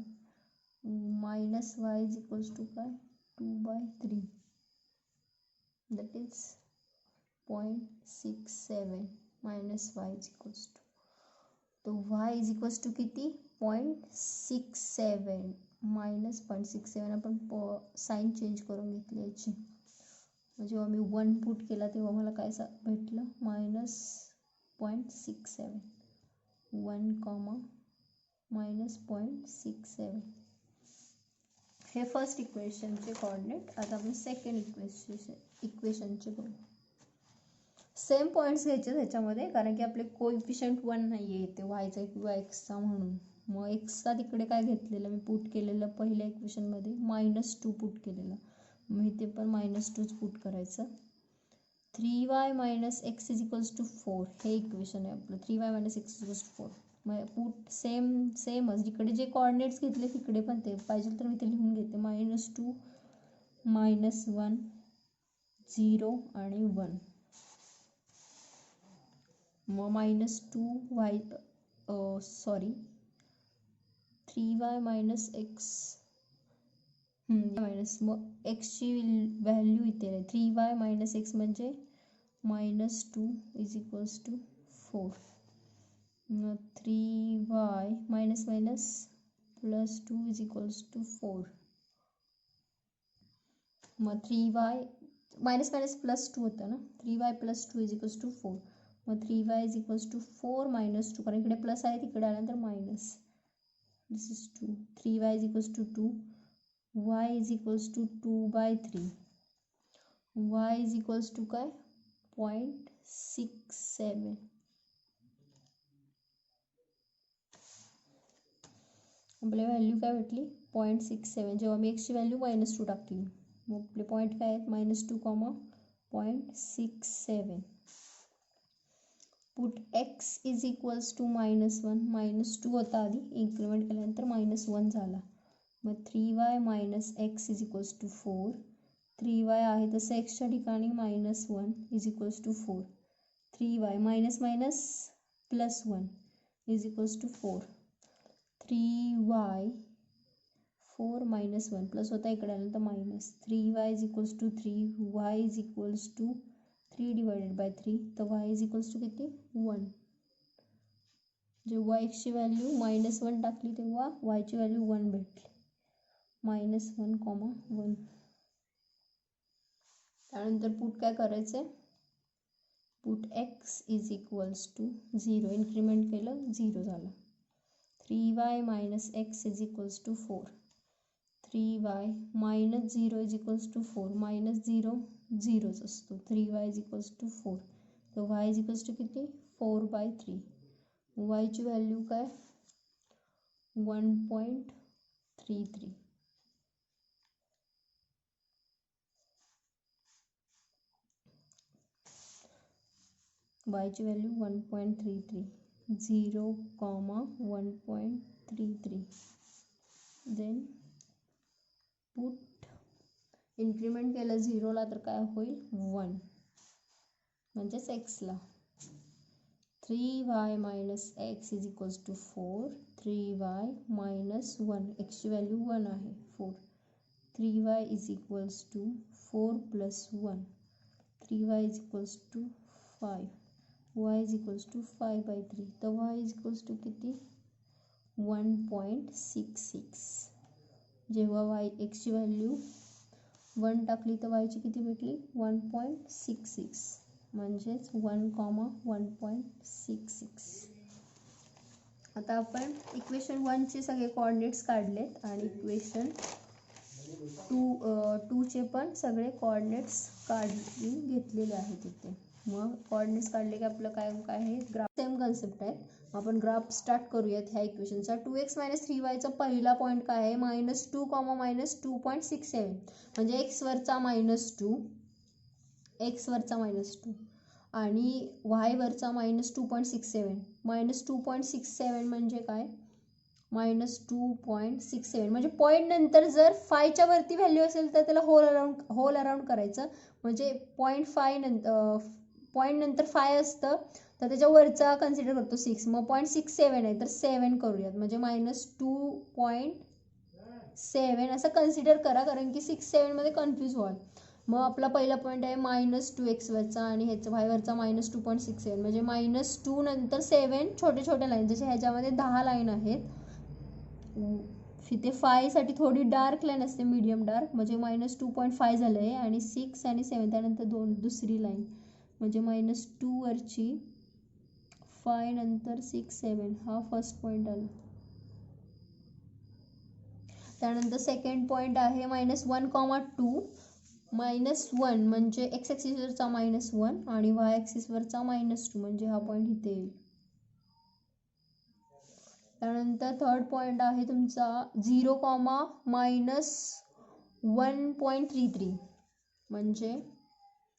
-y is equals to काय, 2/3. that is 0.67 -y is equals to, तो y is equals to किती, 0.67. -0.67 आपण sine change करून घेतली याची. जेव्हा मी 1 पुट केला तेव्हा मला काय भेटलं, -0.67. 1, -0.67. हे फर्स्ट इक्वेशनचे कोऑर्डिनेट. आता आपण सेकंड इक्वेशनचे बघू. सेम पॉईंट्स घ्यायचे ह्याच्यामध्ये, कारण की आपले कोइफिशियंट 1 नाही आहे इथे, वायचा किंवा एक्सचा म्हणून. मग एक्सचा तिकडे काय घेतलेलं मी पुट केलेलं पहिल्या इक्वेशनमध्ये -2 पुट केलेलं, मग इथे पण -2च पुट करायचं. 3y - x = 4 हे इक्वेशन आहे आपलं. 3y - x = 4. मग पुट सेमच जिकडे जे कोऑर्डिनेट्स घेतले तिकडे पण ते पाहिजे तर मी ते लिहून घेते. -2 -1 0 आणि 1. मग -3y - x मग एक्सची व्हॅल्यू इथे आहे. 3y - x म्हणजे -2 = 4. मग 3y -2 = 4. मग 3y -2 होतं ना, 3y + 2 = 4. मग 3y = 4 - 2 कारण इकडे प्लस आहे तिकडे आल्यानंतर minus. This is 2. 3y = 2. y = 2/3. y = काय 0.67. आपल्या व्हॅल्यू काय भेटली 0.67. जेव्हा मी एक्सची व्हॅल्यू -2 टाकली मग आपले पॉईंट काय आहेत -2, 0.67. पुट x = -1 -2 होता आधी, इन्क्रीमेंट केल्यानंतर -1 झाला. मग 3y - x = 4. 3y आहे तसं एक्सच्या ठिकाणी -1 = 4. 3y - -1 = 4. 3y 4 - 1 प्लस होता इकडे आल्यानंतर मायनस. 3y = 3. y = 3/3. तर y = किती 1. जेव्हा एक्सची व्हॅल्यू -1 टाकली तेव्हा yची व्हॅल्यू 1 भेटली. -1, 1. त्यानंतर पुट काय करायचं पुट x = 0. इन्क्रीमेंट केलं 0 झालं. 3y - x = 4. 3y -0 = 4. -0 0च असतो. 3y = 4. तर y = किती 4/3. y ची व्हॅल्यू काय 1.33. y ची व्हॅल्यू 1.33. 0, 1.33. देन पुट इन्क्रीमेंट केलं 0ला तर काय होईल 1 म्हणजेच एक्सला. 3y - x = 4. 3y -1 एक्सची व्हॅल्यू 1 आहे 4. 3y = 4 + 1. 3y = 5. y = 5/3. तर y = किती 1.66. जेव्हा एक्सची व्हॅल्यू 1 टाकली तर y ची किती भेटली 1.66 म्हणजेच 1, 1.66. आता आपण इक्वेशन 1चे सगळे कोऑर्डिनेट्स काढलेत आणि इक्वेशन 2चे पण सगळे कोऑर्डिनेट्स काढून घेतलेले आहेत इथे. मग कोऑर्डिनेट्स काढले की आपलं काय आहे ग्राफ. सेम कन्सेप्ट आहे. आपण ग्राफ स्टार्ट करूयात ह्या इक्वेशनचा. 2x - 3yचा पहिला पॉईंट काय आहे -2, -2.67 म्हणजे x वरचा -2 आणि y वरचा -2.67. -2.67 म्हणजे काय -2.67 म्हणजे पॉईंट नंतर जर 5च्या वरती व्हॅल्यू असेल तर त्याला होल अराउंड करायचं. म्हणजे पॉईंट नंतर 5 असतं तर त्याच्या वरचा कन्सिडर करतो 6. मग 0.67 आहे तर 7 करूयात म्हणजे -2.7 असं कन्सिडर करा कारण की 6, 7 मध्ये कन्फ्यूज व्हाल. मग आपला पहिला पॉईंट आहे -2x वरचा आणि ह्याचा y वरचा -2.67 म्हणजे -2 नंतर 7 छोटे छोटे लाईन जसे ह्याच्यामध्ये 10 लाईन आहेत. इथे 5 साठी थोडी डार्क लाईन असते मीडियम डार्क म्हणजे -2.5 झालं आहे आणि 6 आणि 7 त्यानंतर दुसरी लाईन म्हणजे -2 वरची 5 नंतर 6, 7 हा फर्स्ट पॉईंट आला. त्यानंतर सेकंड पॉईंट आहे -1, 2. -1 म्हणजे x ॲक्सिस वरचा -1 आणि y ॲक्सिस वरचा -2 म्हणजे हा पॉईंट इथे येईल. त्यानंतर थर्ड पॉईंट आहे तुमचा 0, -1.33 म्हणजे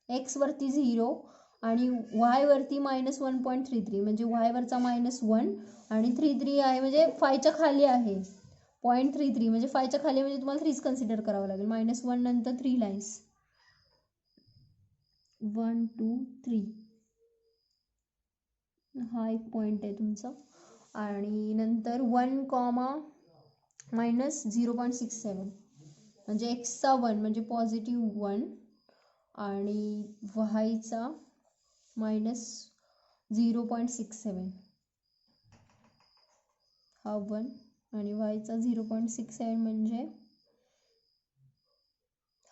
एक्स वरती 0 आणि वाय वरती -1.33 म्हणजे वाय वरचा -1 आणि 33 आहे म्हणजे 5च्या खाली आहे. 0.33 म्हणजे 5च्या खाली म्हणजे तुम्हाला 3च कन्सिडर करावं लागेल. -1 नंतर 3 लाईन्स 1 2 3 हा एक पॉईंट आहे तुमचा. आणि नंतर 1, -0.67 म्हणजे एक्सचा 1 म्हणजे +1 आणि वायचा -0.67 हा 1 आणि वायचा 0.67 म्हणजे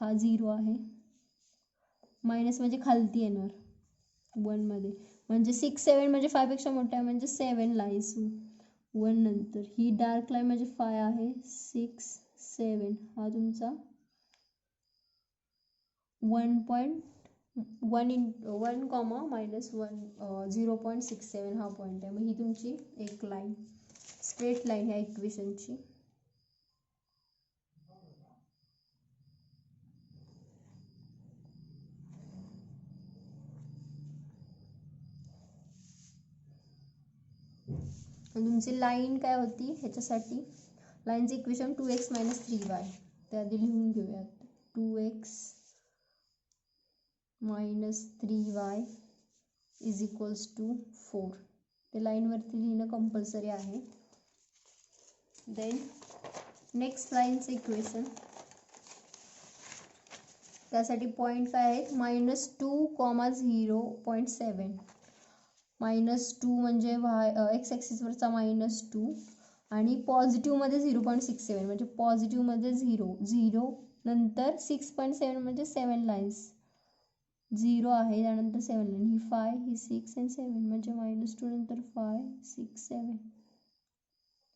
हा 0 आहे. मायनस म्हणजे खालती येणार 1 मध्ये म्हणजे 6 7 म्हणजे 5 पेक्षा मोठा आहे म्हणजे 7 लाईन्स 1 नंतर. ही डार्क लाईन म्हणजे 5 आहे. 6 7 हा तुमचा 1.1 -1 0.67 हा पॉईंट आहे. मग ही तुमची एक लाईन स्ट्रेट लाईन ह्या इक्वेशनची. तुमची लाईन काय होती ह्याच्यासाठी लाईनचं इक्वेशन 2x - 3y ते आधी लिहून घेऊयात. 2x - 3y = 4 ते लाईनवरती लिहिणं कंपल्सरी आहे. देन नेक्स्ट लाईनचं इक्वेशन त्यासाठी पॉईंट काय आहेत -2, -0.7 -2 म्हणजे एक्स ॲक्सिसवरचा -2 आणि पॉझिटिव्हमध्ये 0.67 म्हणजे पॉझिटिव्हमध्ये 0 नंतर 6.7 म्हणजे 7 लाईन्स 0 आहे त्यानंतर 7 लाईन ही 5 ही 6 आणि 7 म्हणजे -2 नंतर 5 6 7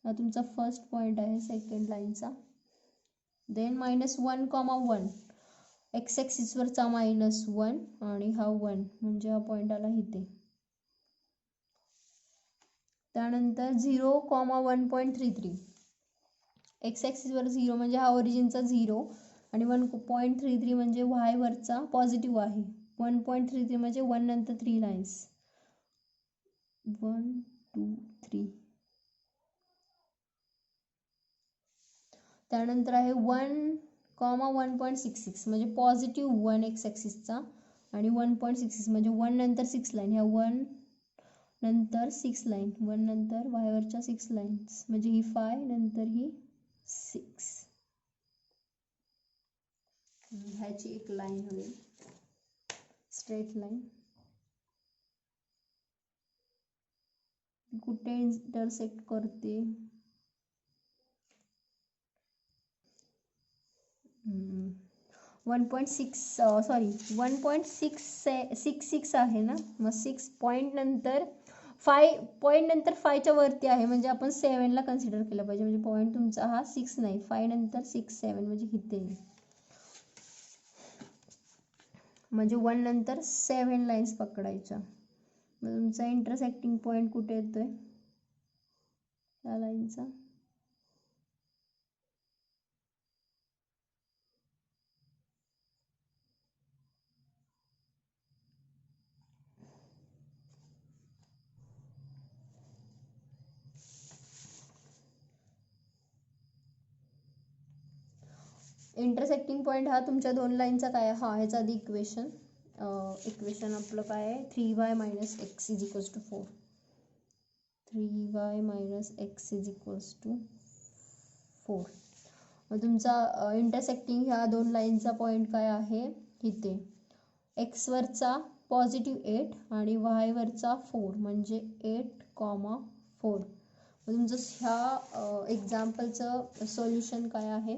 हा तुमचा फर्स्ट पॉईंट आहे सेकंड लाईनचा. देन -1, -1 एक्स ॲक्सिसवरचा -1 आणि हा 1 म्हणजे हा पॉईंट आला इथे. त्यानंतर 0, 1.33 एक्स ॲक्सिसवर 0 म्हणजे हा ओरिजिनचा 0 आणि 1.33 म्हणजे वाय वरचा पॉझिटिव्ह आहे. 1.33 म्हणजे 1 नंतर 3 लाईन्स 1 2 3. त्यानंतर आहे 1, 1.66 म्हणजे +1 एक्स ॲक्सिसचा आणि 1.66 म्हणजे 1 नंतर 6 लाईन ह्या 1 नंतर 6 लाईन 1 नंतर वायवरच्या 6 लाईन्स म्हणजे ही 5 नंतर ही 6 ह्याची एक लाईन होईल स्ट्रेट लाईन. कुठे इंटरसेक्ट करते 1.66 आहे ना. मग 6 पॉईंट नंतर 5 पॉईंट नंतर 5च्या वरती आहे म्हणजे आपण 7ला कन्सिडर केलं पाहिजे म्हणजे पॉईंट तुमचा हा 6 नाही 5 नंतर 6 7 म्हणजे इथे म्हणजे 1 नंतर 7 लाईन्स पकडायच्या. मग तुमचा इंटरसेक्टिंग पॉईंट कुठे येतोय या लाईनचा इंटरसेक्टिंग पॉईंट हा तुमच्या 2 लाईनचा काय हा ह्याचा आधी इक्वेशन आपलं काय आहे 3y - x = 4 3y - x = 4. मग तुमचा इंटरसेक्टिंग ह्या 2 लाईनचा पॉईंट काय आहे इथे एक्स वरचा +8 आणि वाय वरचा 4 म्हणजे 8, 4. मग तुमचं ह्या एक्झाम्पलचं सोल्युशन काय आहे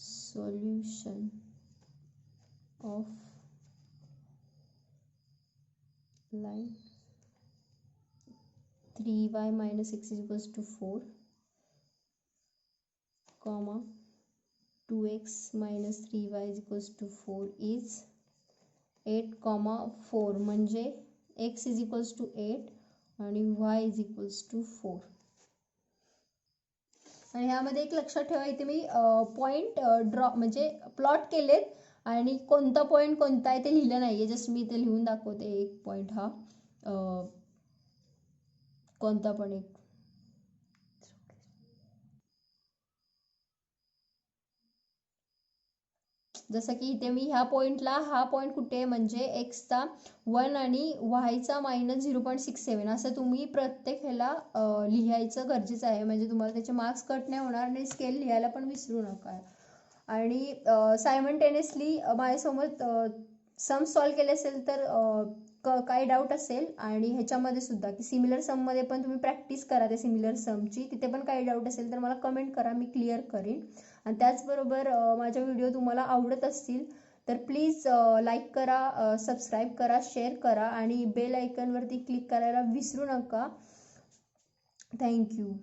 solution of line 3y - x = 4, 2x - 3y = 4 is 8, 4 म्हणजे x = 8 आणि y = 4. आणि ह्यामध्ये एक लक्षात ठेवा, इथे मी पॉईंट ड्रॉ म्हणजे प्लॉट केलेत आणि कोणता पॉईंट कोणता आहे ते लिहिलं नाही आहे. जस्ट मी इथे लिहून दाखवते एक पॉईंट हा कोणता पण एक. जसं की इथे मी ह्या पॉईंटला हा पॉईंट कुठे आहे म्हणजे एक्सचा 1 आणि वायचा -0.67 असं तुम्ही प्रत्येक ह्याला लिहायचं गरजेचं आहे. म्हणजे तुम्हाला त्याचे मार्क्स कट नाही होणार आणि स्केल लिहायला पण विसरू नका. आणि सायमल्टेनियसली माझ्यासमोर सम सॉल्व केले असेल तर काही डाऊट असेल आणि ह्याच्यामध्ये सुद्धा की सिमिलर सममध्ये पण तुम्ही प्रॅक्टिस करा त्या सिमिलर समची. तिथे पण काही डाऊट असेल तर मला कमेंट करा, मी क्लिअर करेन. आणि त्याचबरोबर माझ्या व्हिडिओ तुम्हाला आवडत असतील तर प्लीज लाईक करा, सबस्क्राईब करा, शेअर करा आणि बेल आयकॉनवरती क्लिक करायला विसरू नका. थँक्यू.